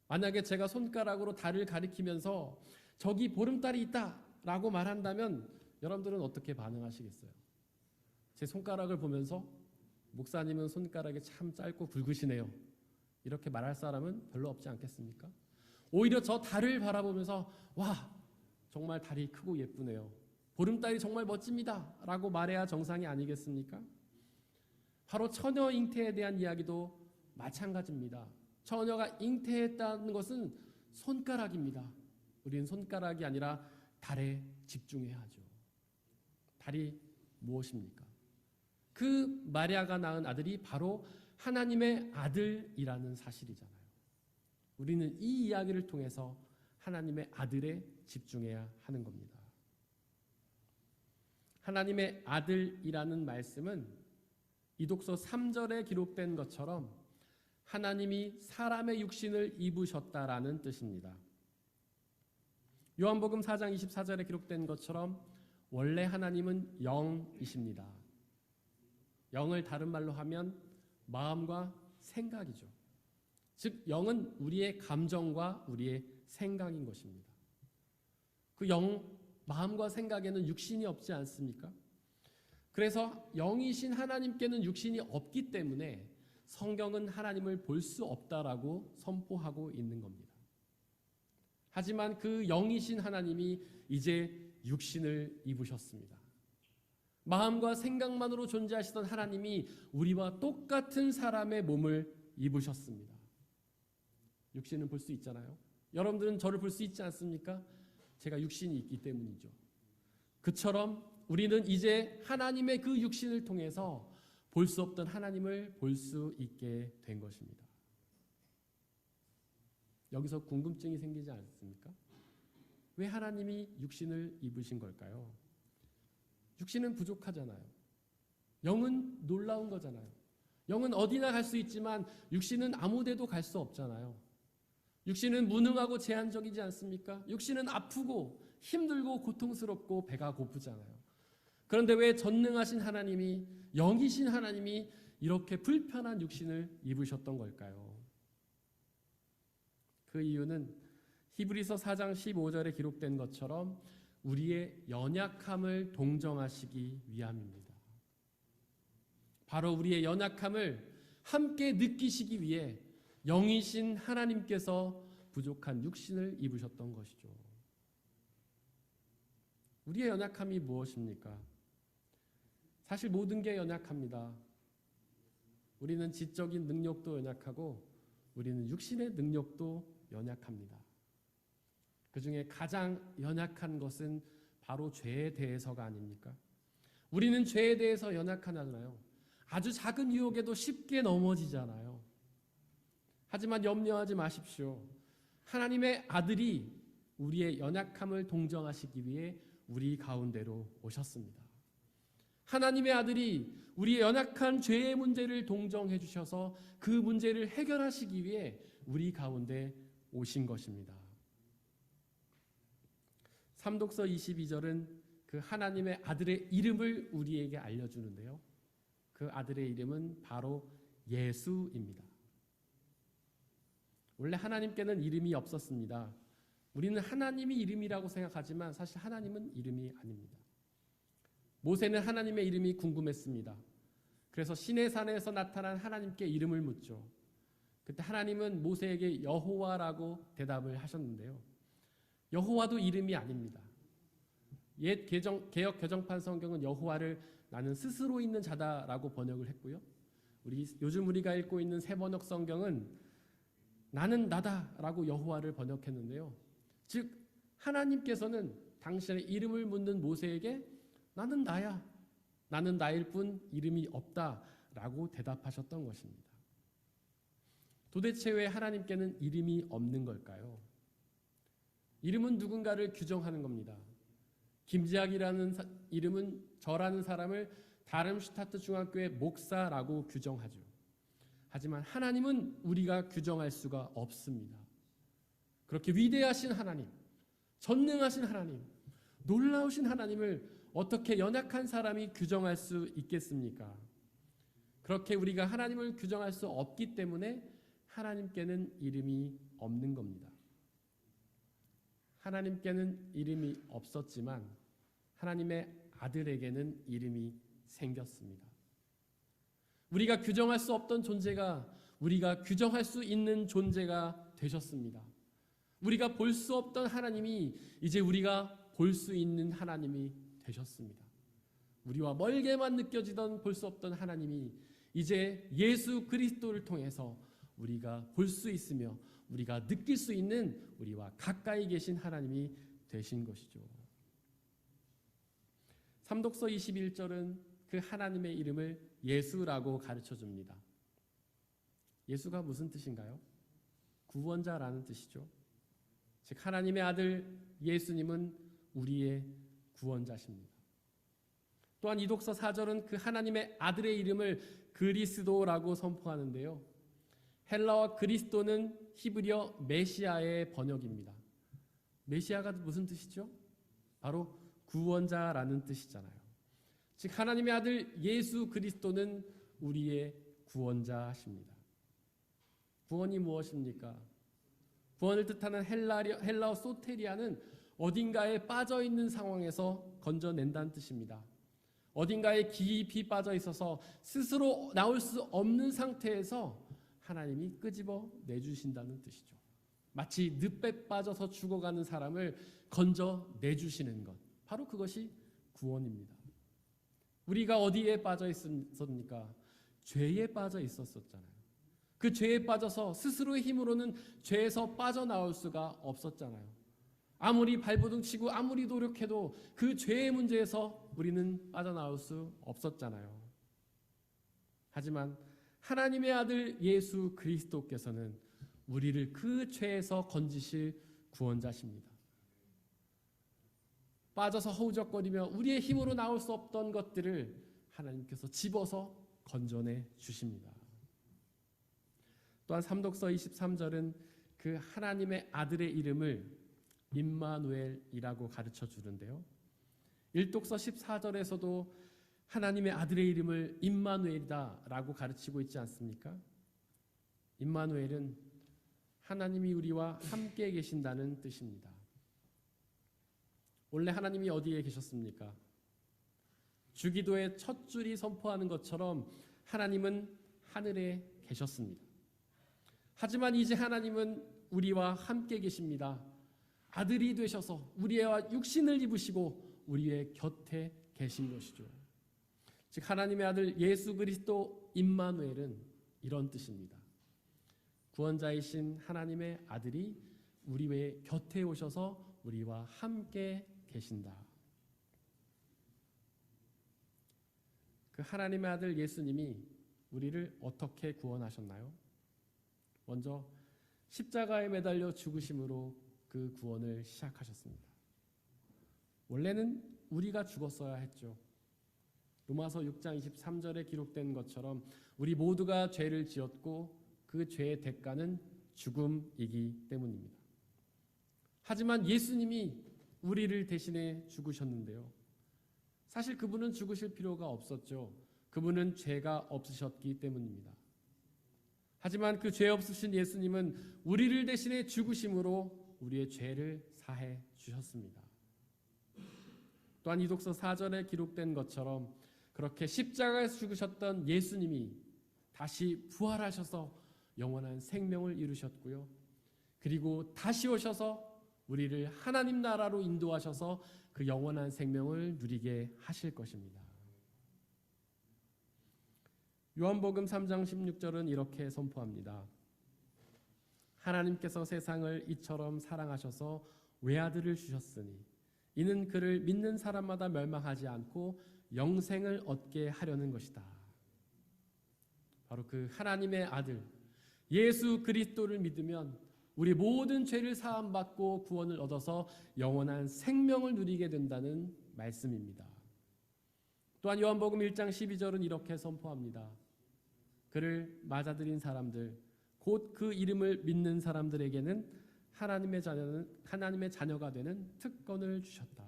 만약에 제가 손가락으로 달을 가리키면서 저기 보름달이 있다라고 말한다면 여러분들은 어떻게 반응하시겠어요? 제 손가락을 보면서 목사님은 손가락이 참 짧고 굵으시네요. 이렇게 말할 사람은 별로 없지 않겠습니까? 오히려 저 달을 바라보면서 와, 정말 달이 크고 예쁘네요. 보름달이 정말 멋집니다. 라고 말해야 정상이 아니겠습니까? 바로 처녀 잉태에 대한 이야기도 마찬가지입니다. 처녀가 잉태했다는 것은 손가락입니다. 우리는 손가락이 아니라 달에 집중해야 하죠. 달이 무엇입니까? 그 마리아가 낳은 아들이 바로 하나님의 아들이라는 사실이잖아요. 우리는 이 이야기를 통해서 하나님의 아들에 집중해야 하는 겁니다. 하나님의 아들이라는 말씀은 이독서 3절에 기록된 것처럼 하나님이 사람의 육신을 입으셨다라는 뜻입니다. 요한복음 4장 24절에 기록된 것처럼 원래 하나님은 영이십니다. 영을 다른 말로 하면 마음과 생각이죠. 즉 영은 우리의 감정과 우리의 생각인 것입니다. 그 마음과 생각에는 육신이 없지 않습니까? 그래서 영이신 하나님께는 육신이 없기 때문에 성경은 하나님을 볼 수 없다라고 선포하고 있는 겁니다. 하지만 그 영이신 하나님이 이제 육신을 입으셨습니다. 마음과 생각만으로 존재하시던 하나님이 우리와 똑같은 사람의 몸을 입으셨습니다. 육신은 볼 수 있잖아요. 여러분들은 저를 볼 수 있지 않습니까? 제가 육신이 있기 때문이죠. 그처럼 우리는 이제 하나님의 그 육신을 통해서 볼 수 없던 하나님을 볼 수 있게 된 것입니다. 여기서 궁금증이 생기지 않습니까? 왜 하나님이 육신을 입으신 걸까요? 육신은 부족하잖아요. 영은 놀라운 거잖아요. 영은 어디나 갈 수 있지만 육신은 아무 데도 갈 수 없잖아요. 육신은 무능하고 제한적이지 않습니까? 육신은 아프고 힘들고 고통스럽고 배가 고프잖아요. 그런데 왜 전능하신 하나님이, 영이신 하나님이 이렇게 불편한 육신을 입으셨던 걸까요? 그 이유는 히브리서 4장 15절에 기록된 것처럼 우리의 연약함을 동정하시기 위함입니다. 바로 우리의 연약함을 함께 느끼시기 위해 영이신 하나님께서 부족한 육신을 입으셨던 것이죠. 우리의 연약함이 무엇입니까? 사실 모든 게 연약합니다. 우리는 지적인 능력도 연약하고 우리는 육신의 능력도 연약합니다. 그 중에 가장 연약한 것은 바로 죄에 대해서가 아닙니까? 우리는 죄에 대해서 연약하잖아요. 아주 작은 유혹에도 쉽게 넘어지잖아요. 하지만 염려하지 마십시오. 하나님의 아들이 우리의 연약함을 동정하시기 위해 우리 가운데로 오셨습니다. 하나님의 아들이 우리의 연약한 죄의 문제를 동정해 주셔서 그 문제를 해결하시기 위해 우리 가운데 오신 것입니다. 삼독서 22절은 그 하나님의 아들의 이름을 우리에게 알려주는데요. 그 아들의 이름은 바로 예수입니다. 원래 하나님께는 이름이 없었습니다. 우리는 하나님이 이름이라고 생각하지만 사실 하나님은 이름이 아닙니다. 모세는 하나님의 이름이 궁금했습니다. 그래서 시내산에서 나타난 하나님께 이름을 묻죠. 그때 하나님은 모세에게 여호와라고 대답을 하셨는데요. 여호와도 이름이 아닙니다. 옛 개역 개정판 성경은 여호와를 나는 스스로 있는 자다라고 번역을 했고요. 요즘 우리가 읽고 있는 새번역 성경은 나는 나다라고 여호와를 번역했는데요. 즉 하나님께서는 당신의 이름을 묻는 모세에게 나는 나야, 나는 나일 뿐 이름이 없다라고 대답하셨던 것입니다. 도대체 왜 하나님께는 이름이 없는 걸까요? 이름은 누군가를 규정하는 겁니다. 김지학이라는 이름은 저라는 사람을 다름슈타트 중학교의 목사라고 규정하죠. 하지만 하나님은 우리가 규정할 수가 없습니다. 그렇게 위대하신 하나님, 전능하신 하나님, 놀라우신 하나님을 어떻게 연약한 사람이 규정할 수 있겠습니까? 그렇게 우리가 하나님을 규정할 수 없기 때문에 하나님께는 이름이 없는 겁니다. 하나님께는 이름이 없었지만 하나님의 아들에게는 이름이 생겼습니다. 우리가 규정할 수 없던 존재가 우리가 규정할 수 있는 존재가 되셨습니다. 우리가 볼 수 없던 하나님이 이제 우리가 볼 수 있는 하나님이 되셨습니다. 우리와 멀게만 느껴지던 볼 수 없던 하나님이 이제 예수 그리스도를 통해서 우리가 볼 수 있으며 우리가 느낄 수 있는 우리와 가까이 계신 하나님이 되신 것이죠. 삼독서 21절은 그 하나님의 이름을 예수라고 가르쳐 줍니다. 예수가 무슨 뜻인가요? 구원자라는 뜻이죠. 즉 하나님의 아들 예수님은 우리의 구원자십니다. 또한 이독서 4절은 그 하나님의 아들의 이름을 그리스도라고 선포하는데요. 헬라어 그리스도는 히브리어 메시아의 번역입니다. 메시아가 무슨 뜻이죠? 바로 구원자라는 뜻이잖아요. 즉 하나님의 아들 예수 그리스도는 우리의 구원자십니다. 구원이 무엇입니까? 구원을 뜻하는 헬라어 소테리아는 어딘가에 빠져있는 상황에서 건져낸다는 뜻입니다. 어딘가에 깊이 빠져 있어서 스스로 나올 수 없는 상태에서 하나님이 끄집어 내주신다는 뜻이죠. 마치 늪에 빠져서 죽어가는 사람을 건져내주시는 것, 바로 그것이 구원입니다. 우리가 어디에 빠져 있었습니까? 죄에 빠져 있었잖아요. 그 죄에 빠져서 스스로의 힘으로는 죄에서 빠져나올 수가 없었잖아요. 아무리 발버둥 치고 아무리 노력해도 그 죄의 문제에서 우리는 빠져나올 수 없었잖아요. 하지만 하나님의 아들 예수 그리스도께서는 우리를 그 죄에서 건지실 구원자십니다. 빠져서 허우적거리며 우리의 힘으로 나올 수 없던 것들을 하나님께서 집어서 건져내 주십니다. 또한 삼독서 23절은 그 하나님의 아들의 이름을 임마누엘이라고 가르쳐 주는데요. 일독서 14절에서도 하나님의 아들의 이름을 임마누엘이다라고 가르치고 있지 않습니까? 임마누엘은 하나님이 우리와 함께 계신다는 뜻입니다. 원래 하나님이 어디에 계셨습니까? 주기도의 첫 줄이 선포하는 것처럼 하나님은 하늘에 계셨습니다. 하지만 이제 하나님은 우리와 함께 계십니다. 아들이 되셔서 우리와 육신을 입으시고 우리의 곁에 계신 것이죠. 즉 하나님의 아들 예수 그리스도 임마누엘은 이런 뜻입니다. 구원자이신 하나님의 아들이 우리의 곁에 오셔서 우리와 함께 계신다. 그 하나님의 아들 예수님이 우리를 어떻게 구원하셨나요? 먼저 십자가에 매달려 죽으심으로 그 구원을 시작하셨습니다. 원래는 우리가 죽었어야 했죠. 로마서 6장 23절에 기록된 것처럼 우리 모두가 죄를 지었고 그 죄의 대가는 죽음이기 때문입니다. 하지만 예수님이 우리를 대신해 죽으셨는데요. 사실 그분은 죽으실 필요가 없었죠. 그분은 죄가 없으셨기 때문입니다. 하지만 그 죄 없으신 예수님은 우리를 대신해 죽으심으로 우리의 죄를 사해 주셨습니다. 또한 이독서 4절에 기록된 것처럼 그렇게 십자가에서 죽으셨던 예수님이 다시 부활하셔서 영원한 생명을 이루셨고요. 그리고 다시 오셔서 우리를 하나님 나라로 인도하셔서 그 영원한 생명을 누리게 하실 것입니다. 요한복음 3장 16절은 이렇게 선포합니다. 하나님께서 세상을 이처럼 사랑하셔서 외아들을 주셨으니 이는 그를 믿는 사람마다 멸망하지 않고 영생을 얻게 하려는 것이다. 바로 그 하나님의 아들 예수 그리스도를 믿으면 우리 모든 죄를 사함받고 구원을 얻어서 영원한 생명을 누리게 된다는 말씀입니다. 또한 요한복음 1장 12절은 이렇게 선포합니다. 그를 맞아들인 사람들 곧 그 이름을 믿는 사람들에게는 하나님의 자녀가 되는 특권을 주셨다.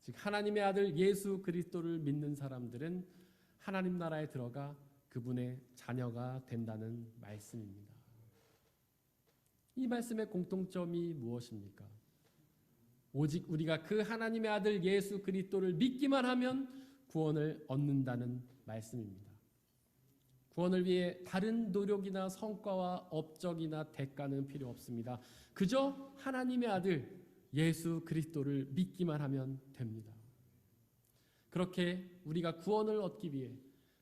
즉 하나님의 아들 예수 그리스도를 믿는 사람들은 하나님 나라에 들어가 그분의 자녀가 된다는 말씀입니다. 이 말씀의 공통점이 무엇입니까? 오직 우리가 그 하나님의 아들 예수 그리스도를 믿기만 하면 구원을 얻는다는 말씀입니다. 구원을 위해 다른 노력이나 성과와 업적이나 대가는 필요 없습니다. 그저 하나님의 아들 예수 그리스도를 믿기만 하면 됩니다. 그렇게 우리가 구원을 얻기 위해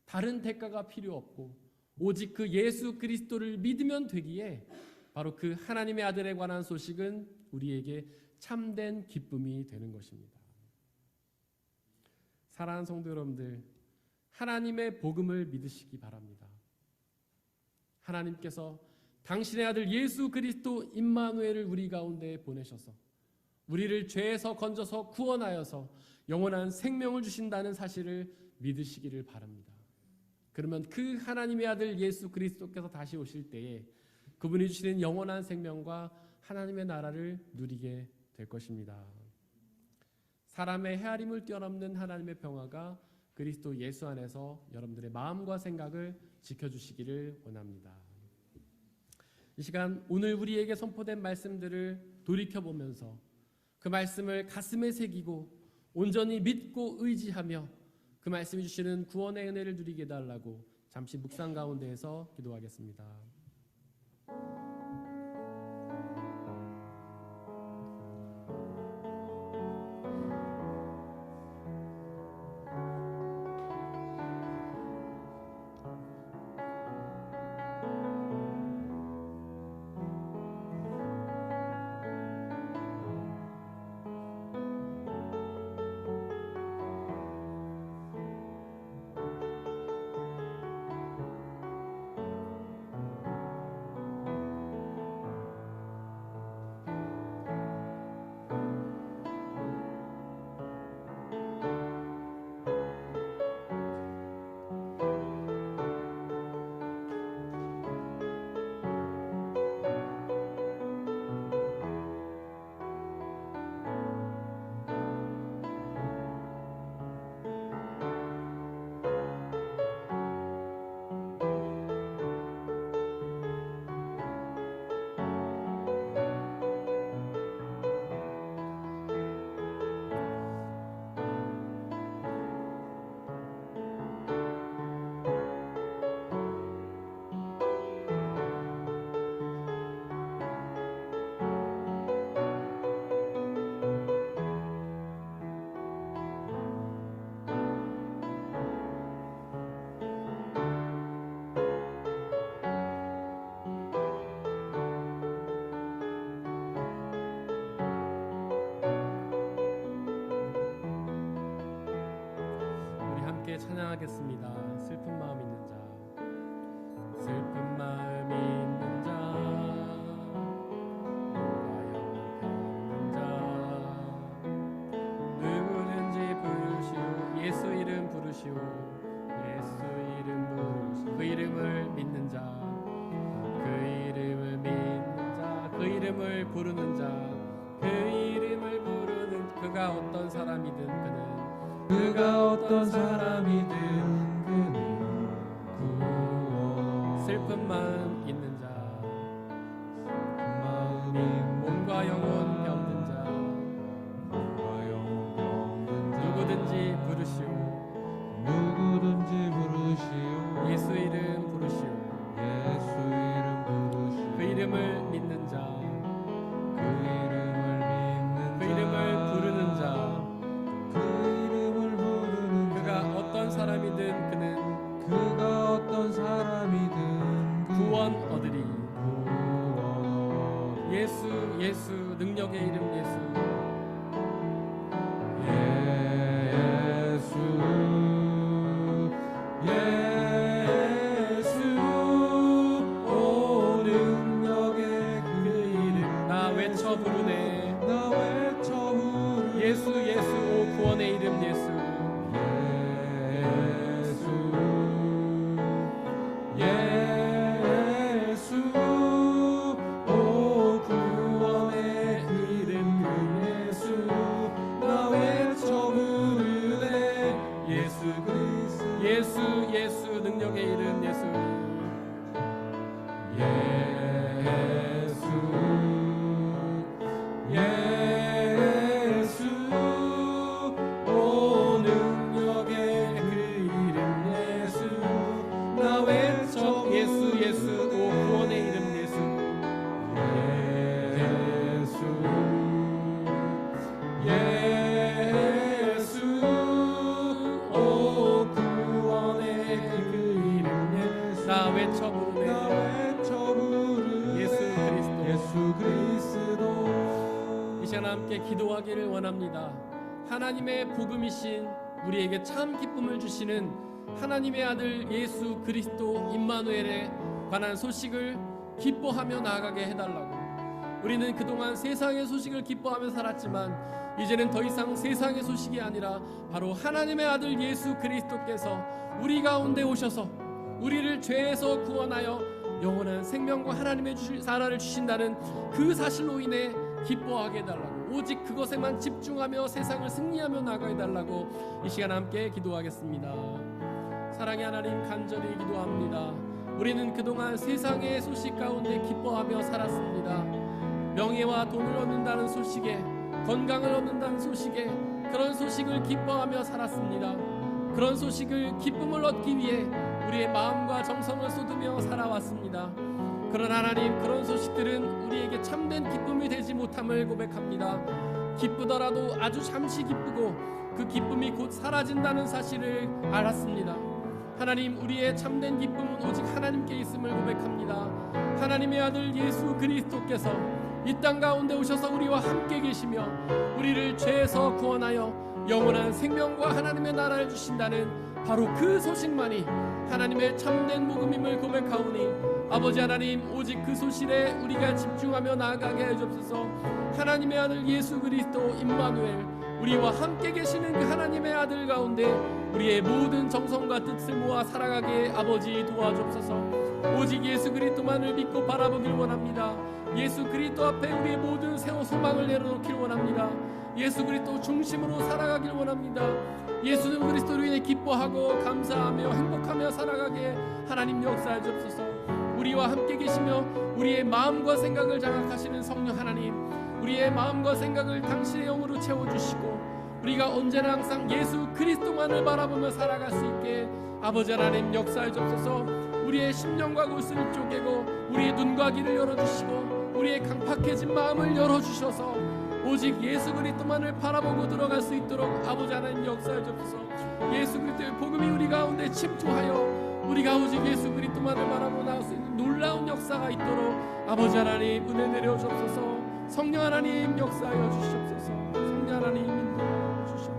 다른 대가가 필요 없고 오직 그 예수 그리스도를 믿으면 되기에 바로 그 하나님의 아들에 관한 소식은 우리에게 참된 기쁨이 되는 것입니다. 사랑하는 성도 여러분들, 하나님의 복음을 믿으시기 바랍니다. 하나님께서 당신의 아들 예수 그리스도 임마누엘을 우리 가운데 보내셔서 우리를 죄에서 건져서 구원하여서 영원한 생명을 주신다는 사실을 믿으시기를 바랍니다. 그러면 그 하나님의 아들 예수 그리스도께서 다시 오실 때에 그분이 주시는 영원한 생명과 하나님의 나라를 누리게 될 것입니다. 사람의 헤아림을 뛰어넘는 하나님의 평화가 그리스도 예수 안에서 여러분들의 마음과 생각을 지켜주시기를 원합니다. 이 시간 오늘 우리에게 선포된 말씀들을 돌이켜보면서 그 말씀을 가슴에 새기고 온전히 믿고 의지하며 그 말씀이 주시는 구원의 은혜를 누리게 해달라고 잠시 묵상 가운데에서 기도하겠습니다. 함께 찬양하겠습니다. 슬픈 마음 있는 자, 슬픈 마음 있는 자, 병든 자, 누구든지 부르시오. 예수 이름 부르시오. 예수 이름 부르시오. 그 이름을 믿는 자, 그 이름을 믿는 자, 그 이름을 부르는 자, 그 이름을 부르는 그가 어떤 사람이든 그가 어떤 사람이든 그는 구원. 슬픈 마음 있는 자, 마음이 몸과 영혼 병든 자, 몸과 영혼 병든 자, 누구든지 부르시오. 누구든지 부르시오. 예수 이름 부르시오. 예수 이름 부르시오. 그 이름을 믿는 자, 그 이름을 믿는 그 이름을 부르는 자, 그 이름을 부르는 그가 자, 어떤 사람이든 그는 그가 어떤 사람이든 구원 얻으리. 구원. 예수 예수 능력의 이름 예수. 예수 예수 오 능력의 그 이름 나 외쳐 부르네. 나 외쳐 부르네. 예수 예수 오 구원의 이름 예수. 예수 오 구원의 그 이름 그 예수 나 외쳐 부르네. 예수 그리스도 예수 예수 능력의 이름 예수. 예수 오 능력의 그 이름 예수 나 외쳐 예수 예수 오 구원의 이름 예수. 예수 오 구원의 그 이름 예수 나 외쳐 부르네. 나 외쳐 부르네. 예수 그리스도. 예수 그리스도. 이 시간 함께 기도하기를 원합니다. 하나님의 복음이신 우리에게 참 기쁨을 주시는 하나님의 아들 예수 그리스도 임마누엘에 관한 소식을 기뻐하며 나아가게 해달라고. 우리는 그동안 세상의 소식을 기뻐하며 살았지만 이제는 더 이상 세상의 소식이 아니라 바로 하나님의 아들 예수 그리스도께서 우리 가운데 오셔서 우리를 죄에서 구원하여 영원한 생명과 하나님의 나라를 주신다는 그 사실로 인해 기뻐하게 해달라고. 오직 그것에만 집중하며 세상을 승리하며 나가게 해달라고 이 시간 함께 기도하겠습니다. 사랑의 하나님, 간절히 기도합니다. 우리는 그동안 세상의 소식 가운데 기뻐하며 살았습니다. 명예와 돈을 얻는다는 소식에, 건강을 얻는다는 소식에, 그런 소식을 기뻐하며 살았습니다. 그런 소식을 기쁨을 얻기 위해 우리의 마음과 정성을 쏟으며 살아왔습니다. 그러나 하나님, 그런 소식들은 우리에게 참된 기쁨이 되지 못함을 고백합니다. 기쁘더라도 아주 잠시 기쁘고 그 기쁨이 곧 사라진다는 사실을 알았습니다. 하나님, 우리의 참된 기쁨은 오직 하나님께 있음을 고백합니다. 하나님의 아들 예수 그리스도께서 이 땅 가운데 오셔서 우리와 함께 계시며 우리를 죄에서 구원하여 영원한 생명과 하나님의 나라를 주신다는 바로 그 소식만이 하나님의 참된 복음임을 고백하오니 아버지 하나님, 오직 그 소식에 우리가 집중하며 나아가게 해주옵소서. 하나님의 아들 예수 그리스도 임마누엘, 우리와 함께 계시는 그 하나님의 아들 가운데 우리의 모든 정성과 뜻을 모아 살아가게 아버지 도와주옵소서. 오직 예수 그리스도만을 믿고 바라보길 원합니다. 예수 그리스도 앞에 우리의 모든 소망을 내려놓길 원합니다. 예수 그리스도 중심으로 살아가길 원합니다. 예수 그리스도로 인해 기뻐하고 감사하며 행복하며 살아가게 하나님 역사해 주옵소서. 우리와 함께 계시며 우리의 마음과 생각을 장악하시는 성령 하나님, 우리의 마음과 생각을 당신의 영으로 채워주시고 우리가 언제나 항상 예수 그리스도만을 바라보며 살아갈 수 있게 아버지 하나님 역사해 주옵소서. 우리의 심령과 골수를 쪼개고 우리의 눈과 귀를 열어주시고 우리의 강팍해진 마음을 열어주셔서 오직 예수 그리스도만을 바라보고 들어갈 수 있도록 아버지 하나님 역사해 주옵소서. 예수 그리스도의 복음이 우리 가운데 침투하여 우리가 오직 예수 그리스도만을 바라보고 나갈 수 있는 놀라운 역사가 있도록 아버지 하나님 은혜 내려 주옵소서. 성령 하나님 역사하여 주시옵소서. 성령 하나님 인도하여 주시옵소서.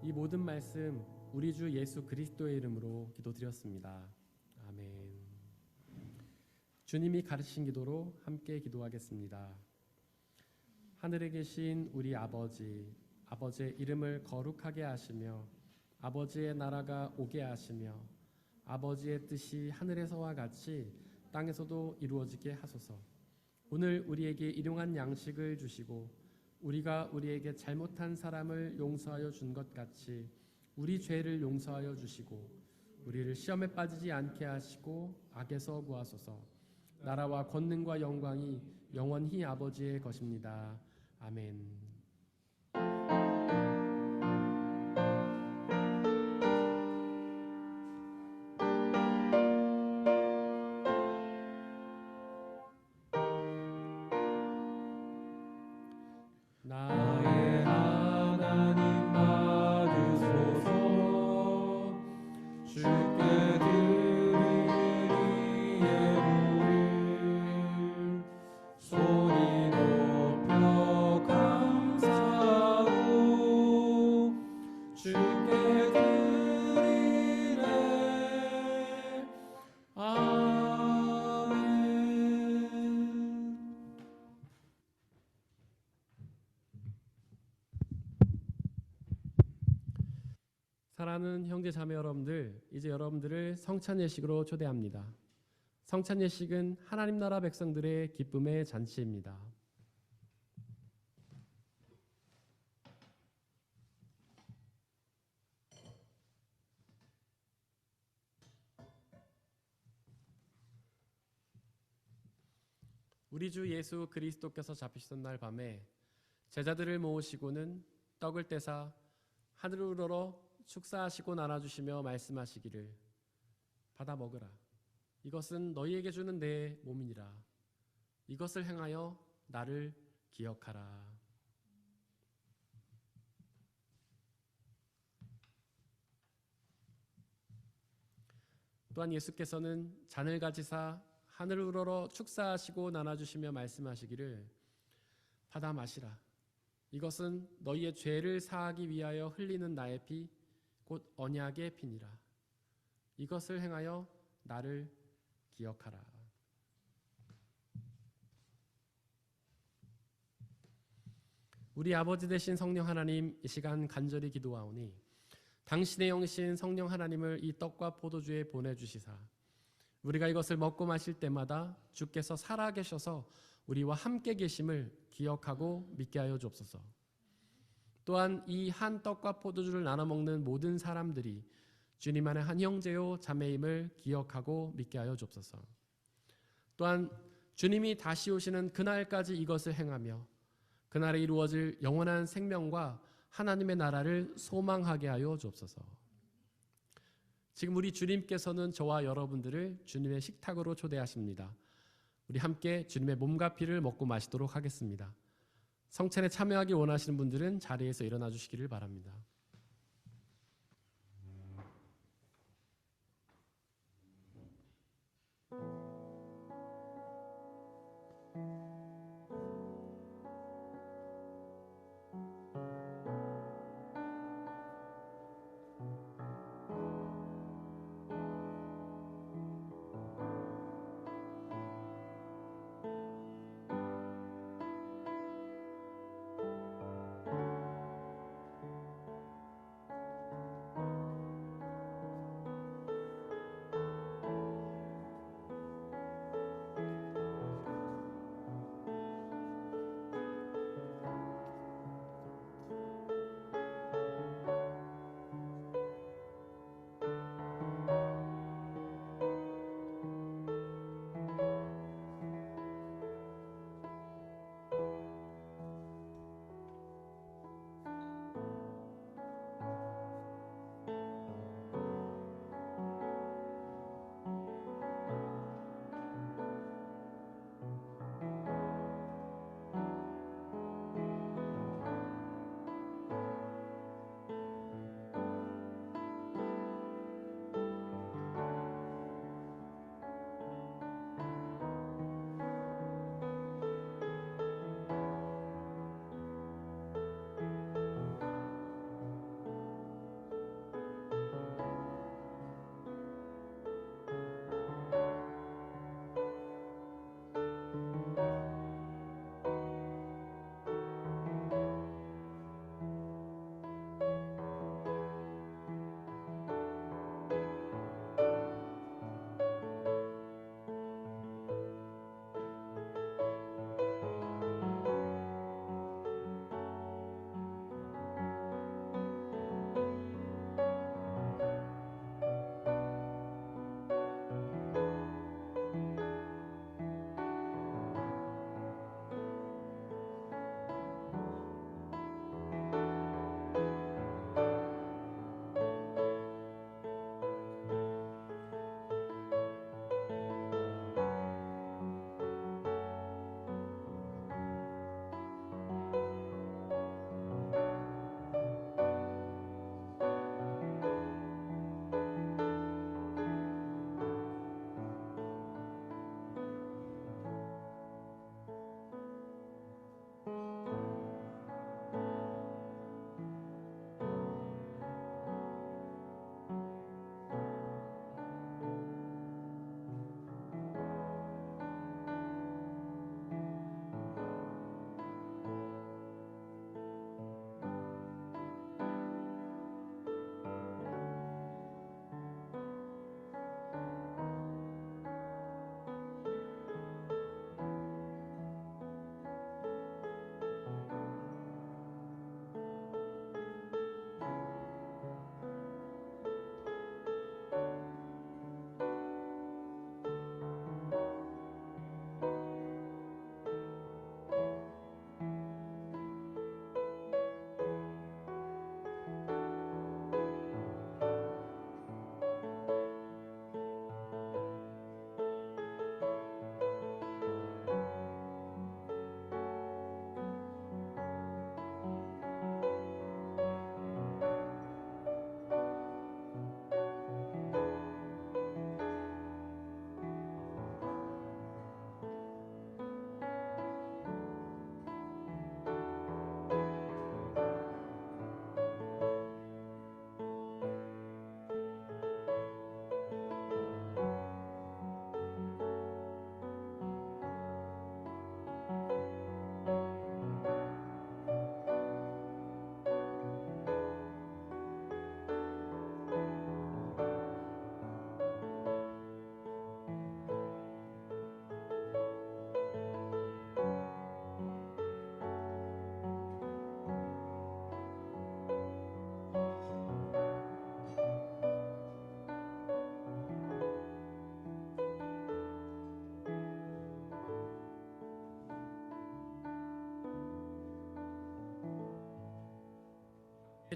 이 모든 말씀 우리 주 예수 그리스도의 이름으로 기도드렸습니다. 아멘. 주님이 가르치신 기도로 함께 기도하겠습니다. 하늘에 계신 우리 아버지, 아버지의 이름을 거룩하게 하시며 아버지의 나라가 오게 하시며 아버지의 뜻이 하늘에서와 같이 땅에서도 이루어지게 하소서. 오늘 우리에게 일용할 양식을 주시고 우리가 우리에게 잘못한 사람을 용서하여 준 것 같이 우리 죄를 용서하여 주시고 우리를 시험에 빠지지 않게 하시고 악에서 구하소서. 나라와 권능과 영광이 영원히 아버지의 것입니다. 아멘. 나의 하나님 받으소서. 주께 드리는 예물을 손이 높여 감사하고 주께 드리네. 아멘. 사랑하는 형제 자매 여러분들, 이제 여러분들을 성찬 예식으로 초대합니다. 성찬 예식은 하나님 나라 백성들의 기쁨의 잔치입니다. 우리 주 예수 그리스도께서 잡히시던 날 밤에 제자들을 모으시고는 떡을 떼사 하늘을 우러러 축사하시고 나눠주시며 말씀하시기를 받아 먹으라. 이것은 너희에게 주는 내 몸이니라. 이것을 행하여 나를 기억하라. 또한 예수께서는 잔을 가지사 하늘을 우러러 축사하시고 나눠주시며 말씀하시기를 받아 마시라. 이것은 너희의 죄를 사하기 위하여 흘리는 나의 피 곧 언약의 피니라. 이것을 행하여 나를 기억하라. 우리 아버지 되신 성령 하나님, 이 시간 간절히 기도하오니 당신의 영이신 성령 하나님을 이 떡과 포도주에 보내주시사 우리가 이것을 먹고 마실 때마다 주께서 살아계셔서 우리와 함께 계심을 기억하고 믿게 하여 주옵소서. 또한 이 한 떡과 포도주를 나눠 먹는 모든 사람들이 주님 안에 한 형제요 자매임을 기억하고 믿게 하여 주옵소서. 또한 주님이 다시 오시는 그날까지 이것을 행하며 그날에 이루어질 영원한 생명과 하나님의 나라를 소망하게 하여 주옵소서. 지금 우리 주님께서는 저와 여러분들을 주님의 식탁으로 초대하십니다. 우리 함께 주님의 몸과 피를 먹고 마시도록 하겠습니다. 성찬에 참여하기 원하시는 분들은 자리에서 일어나 주시기를 바랍니다.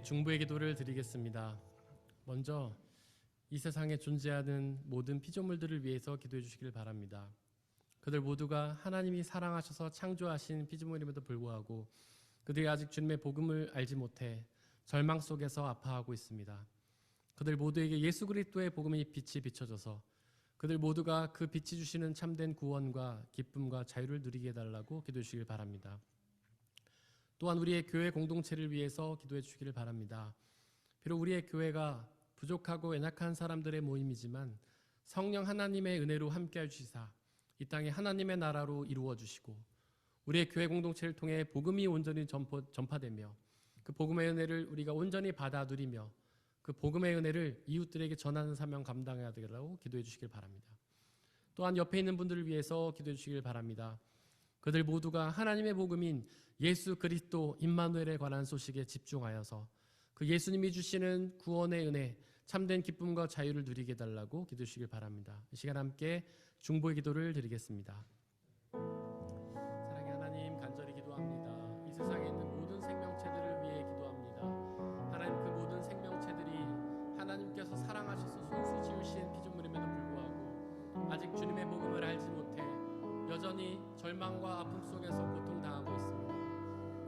중보의 기도를 드리겠습니다. 먼저 이 세상에 존재하는 모든 피조물들을 위해서 기도해 주시길 바랍니다. 그들 모두가 하나님이 사랑하셔서 창조하신 피조물임에도 불구하고 그들이 아직 주님의 복음을 알지 못해 절망 속에서 아파하고 있습니다. 그들 모두에게 예수 그리스도의 복음의 빛이 비춰져서 그들 모두가 그 빛이 주시는 참된 구원과 기쁨과 자유를 누리게 해달라고 기도해 주시길 바랍니다. 또한 우리의 교회 공동체를 위해서 기도해 주시기를 바랍니다. 비록 우리의 교회가 부족하고 연약한 사람들의 모임이지만 성령 하나님의 은혜로 함께해 주시사 이 땅에 하나님의 나라로 이루어 주시고 우리의 교회 공동체를 통해 복음이 온전히 전파되며 그 복음의 은혜를 우리가 온전히 받아 누리며 그 복음의 은혜를 이웃들에게 전하는 사명 감당해야 되라고 기도해 주시길 바랍니다. 또한 옆에 있는 분들을 위해서 기도해 주시길 바랍니다. 그들 모두가 하나님의 복음인 예수 그리스도 임마누엘에 관한 소식에 집중하여서 그 예수님이 주시는 구원의 은혜, 참된 기쁨과 자유를 누리게 해달라고 기도해 주시길 바랍니다. 이 시간 함께 중보의 기도를 드리겠습니다. 사랑의 하나님, 간절히 기도합니다. 이 세상에 있는 모든 생명체들을 위해 기도합니다. 하나님, 그 모든 생명체들이 하나님께서 사랑하셔서 손수 지으신 피조물임에도 불구하고 아직 주님의 복음을 알지 못해 여전히 절망과 아픔 속에서 고통당하고 있습니다.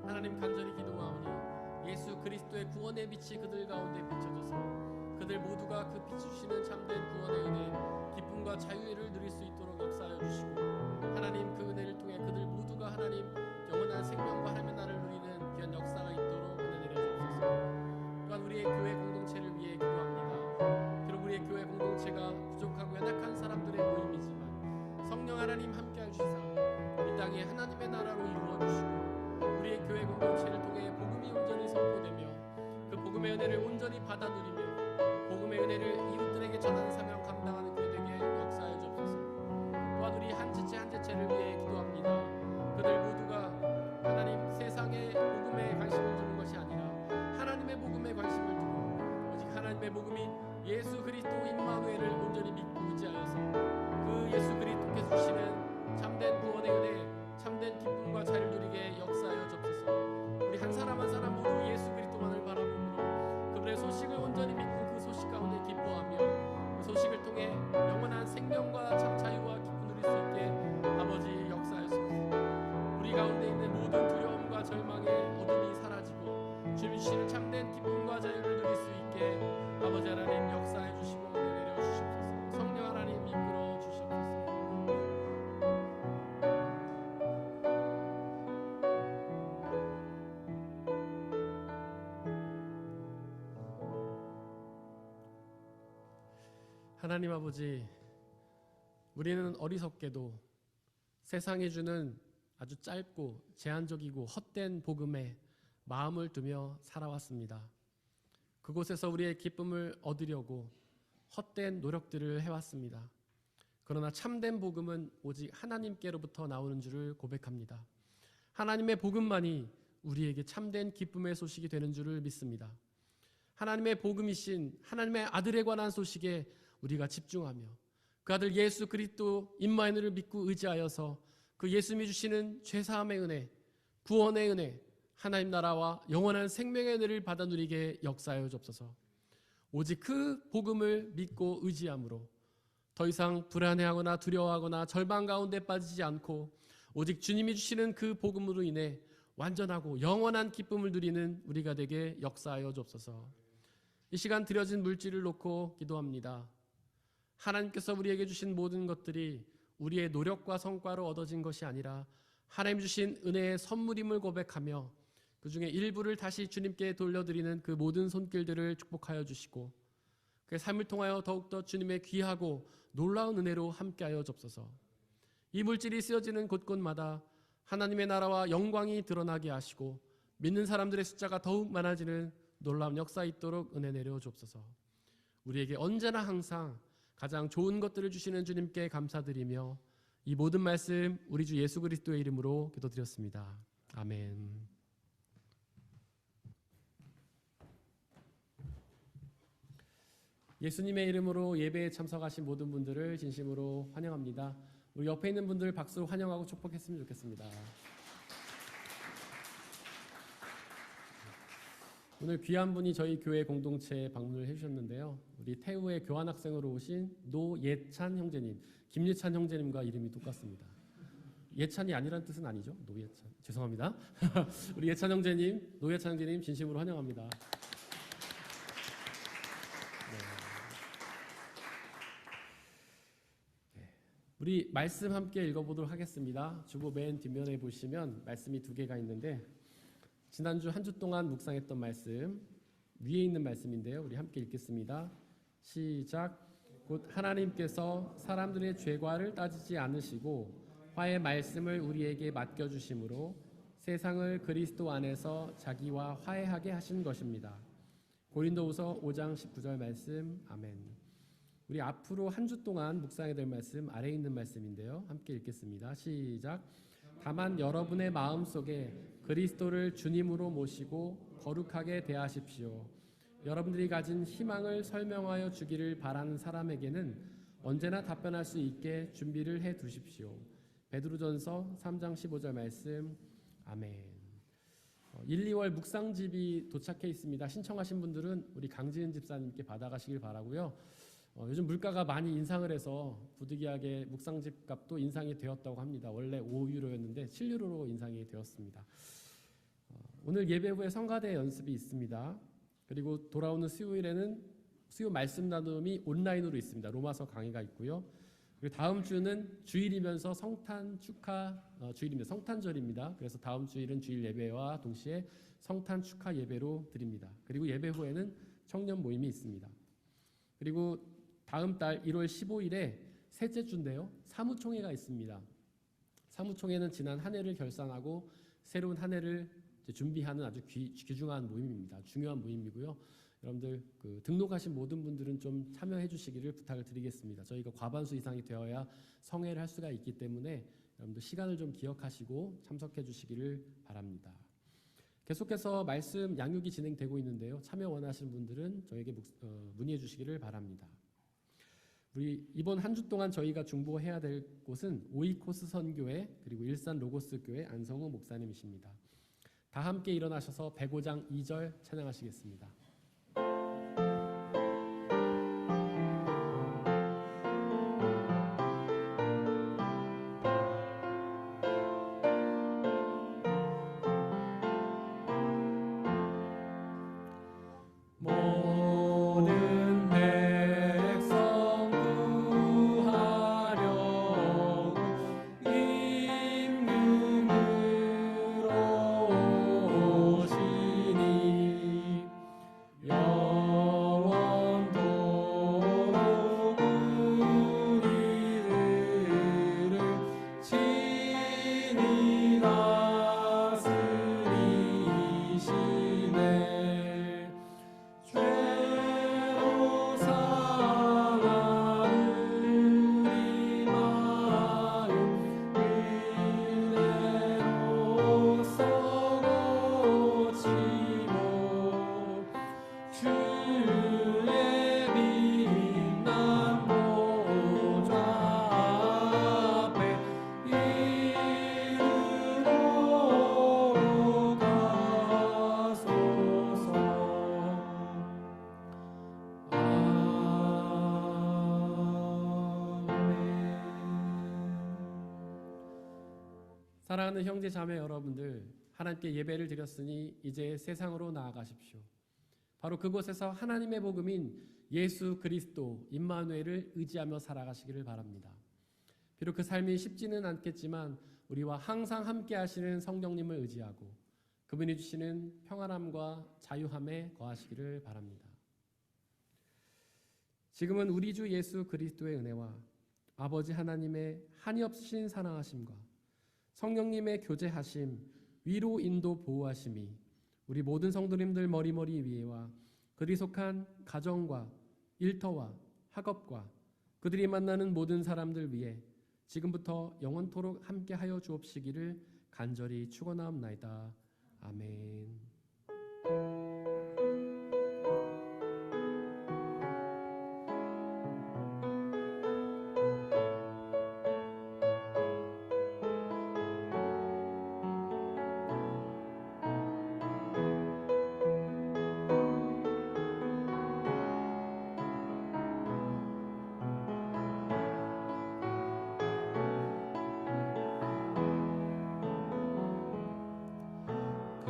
하나님, 간절히 기도하오니 예수 그리스도의 구원의 빛이 그들 가운데 비춰져서 그들 모두가 그 빛 주시는 참된 구원의 은혜, 기쁨과 자유를 누릴 수 있도록 역사하여 주시고 하나님, 그 은혜를 통해 그들 모두가 하나님 영원한 생명과 하나님의 나라를 누리는 귀한 역사가 있도록 은혜 내려주옵소서. 또한 우리의 교회 공동체를 위해 기도합니다. 비록 우리의 교회 공동체가 부족하고 연약한 사람들의 모임이지만 성령 하나님 함께하여 주시사 이 땅에 하나님의 나라로 이루어 주시고 우리의 교회 공동체를 통해 복음이 온전히 선포되며 그 복음의 은혜를 온전히 받아 누리며 복음의 은혜를 이웃들에게 전하는 사명 감당하는 교회되게 역사하여 주옵소서. 또한 우리 한 지체 한 지체를 위해 기도합니다. 그들 모두가 하나님 세상의 복음에 관심을 두는 것이 아니라 하나님의 복음에 관심을 두고 오직 하나님의 복음이 예수 그리스도 임마누엘을 온전히 믿고 의지하여서 그 예수 그리스도께서 주시는 참된 구원의 은혜, 참된 기쁨과 자유를 누리게 역사하여 주옵소서. 우리 한 사람 한 사람 모두 예수 그리스도만을 바라보므로 그분의 소식을 온전히 믿고 그 소식 가운데 기뻐하며 그 소식을 통해 영원한 생명과 참 자유와 기쁨 누릴 수 있게 아버지 역사하였소서. 우리 가운데 있는 모든 두려움과 절망의 어둠이 사라지고 주님 주시는 참된 기쁨과 자유를 누릴 수 있게 아버지 하나님 역사해 주시고 은혜 내려 주시옵소서. 성령 하나님 이끌어 주시옵소서. 하나님 아버지, 우리는 어리석게도 세상이 주는 아주 짧고 제한적이고 헛된 복음에 마음을 두며 살아왔습니다. 그곳에서 우리의 기쁨을 얻으려고 헛된 노력들을 해왔습니다. 그러나 참된 복음은 오직 하나님께로부터 나오는 줄을 고백합니다. 하나님의 복음만이 우리에게 참된 기쁨의 소식이 되는 줄을 믿습니다. 하나님의 복음이신 하나님의 아들에 관한 소식에 우리가 집중하며 그 아들 예수 그리스도 임마누엘을 믿고 의지하여서 그 예수님이 주시는 죄사함의 은혜, 구원의 은혜, 하나님 나라와 영원한 생명의 은혜를 받아 누리게 역사하여 주옵소서. 오직 그 복음을 믿고 의지함으로 더 이상 불안해하거나 두려워하거나 절망 가운데 빠지지 않고 오직 주님이 주시는 그 복음으로 인해 완전하고 영원한 기쁨을 누리는 우리가 되게 역사하여 주옵소서. 이 시간 드려진 물질을 놓고 기도합니다. 하나님께서 우리에게 주신 모든 것들이 우리의 노력과 성과로 얻어진 것이 아니라 하나님 주신 은혜의 선물임을 고백하며 그 중에 일부를 다시 주님께 돌려드리는 그 모든 손길들을 축복하여 주시고 그 삶을 통하여 더욱더 주님의 귀하고 놀라운 은혜로 함께하여 주옵소서. 이 물질이 쓰여지는 곳곳마다 하나님의 나라와 영광이 드러나게 하시고 믿는 사람들의 숫자가 더욱 많아지는 놀라운 역사 있도록 은혜 내려 주옵소서. 우리에게 언제나 항상 가장 좋은 것들을 주시는 주님께 감사드리며 이 모든 말씀 우리 주 예수 그리스도의 이름으로 기도드렸습니다. 아멘. 예수님의 이름으로 예배에 참석하신 모든 분들을 진심으로 환영합니다. 우리 옆에 있는 분들 박수로 환영하고 축복했으면 좋겠습니다. 오늘 귀한 분이 저희 교회 공동체에 방문을 해주셨는데요. 우리 태우의 교환학생으로 오신 노예찬 형제님, 김예찬 형제님과 이름이 똑같습니다. 예찬이 아니라는 뜻은 아니죠? 노예찬. 죄송합니다. 우리 예찬 형제님, 노예찬 형제님 진심으로 환영합니다. 우리 말씀 함께 읽어보도록 하겠습니다. 주보 맨 뒷면에 보시면 말씀이 두 개가 있는데 지난주 한 주 동안 묵상했던 말씀 위에 있는 말씀인데요. 우리 함께 읽겠습니다. 시작. 곧 하나님께서 사람들의 죄과를 따지지 않으시고 화의 말씀을 우리에게 맡겨주심으로 세상을 그리스도 안에서 자기와 화해하게 하신 것입니다. 고린도후서 5장 19절 말씀. 아멘. 우리 앞으로 한 주 동안 묵상해야 될 말씀 아래에 있는 말씀인데요. 함께 읽겠습니다. 시작. 다만 여러분의 마음속에 그리스도를 주님으로 모시고 거룩하게 대하십시오. 여러분들이 가진 희망을 설명하여 주기를 바라는 사람에게는 언제나 답변할 수 있게 준비를 해 두십시오. 베드로전서 3장 15절 말씀. 아멘. 1, 2월 묵상집이 도착해 있습니다. 신청하신 분들은 우리 강지은 집사님께 받아가시길 바라고요. 요즘 물가가 많이 인상을 해서 부득이하게 묵상집 값도 인상이 되었다고 합니다. 원래 5유로였는데 7유로로 인상이 되었습니다. 오늘 예배 후에 성가대 연습이 있습니다. 그리고 돌아오는 수요일에는 수요 말씀 나눔이 온라인으로 있습니다. 로마서 강의가 있고요. 그리고 다음 주는 주일이면서 성탄 축하 주일입니다. 성탄절입니다. 그래서 다음 주일은 주일 예배와 동시에 성탄 축하 예배로 드립니다. 그리고 예배 후에는 청년 모임이 있습니다. 그리고 다음 달 1월 15일에 셋째 주인데요. 사무총회가 있습니다. 사무총회는 지난 한 해를 결산하고 새로운 한 해를 준비하는 아주 귀중한 모임입니다. 중요한 모임이고요. 여러분들 등록하신 모든 분들은 좀 참여해 주시기를 부탁을 드리겠습니다. 저희가 과반수 이상이 되어야 성회를 할 수가 있기 때문에 여러분들 시간을 좀 기억하시고 참석해 주시기를 바랍니다. 계속해서 말씀 양육이 진행되고 있는데요. 참여 원하시는 분들은 저에게 문의해 주시기를 바랍니다. 우리 이번 한 주 동안 저희가 중보해야 될 곳은 오이코스 선교회 그리고 일산 로고스 교회 안성우 목사님이십니다. 다 함께 일어나셔서 105장 2절 찬양하시겠습니다. 모든 백성 구하려고 임금으로 오시니 영원토록 우리들을 친히 다스리시네. 죄로 상하는 우리 마음 은혜로써 고치고 주의 빛난 보좌 앞에 이르도록 하소서. 사랑하는 형제 자매 여러분들, 하나님께 예배를 드렸으니 이제 세상으로 나아가십시오. 바로 그곳에서 하나님의 복음인 예수 그리스도 임마누엘을 의지하며 살아가시기를 바랍니다. 비록 그 삶이 쉽지는 않겠지만 우리와 항상 함께 하시는 성령님을 의지하고 그분이 주시는 평안함과 자유함에 거하시기를 바랍니다. 지금은 우리 주 예수 그리스도의 은혜와 아버지 하나님의 한이없으신 사랑하심과 성령님의 교제하심, 위로 인도 보호하심이 우리 모든 성도님들 머리머리 위에와 그들이 속한 가정과 일터와 학업과 그들이 만나는 모든 사람들 위에 지금부터 영원토록 함께하여 주옵시기를 간절히 축원하옵나이다. 아멘.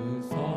그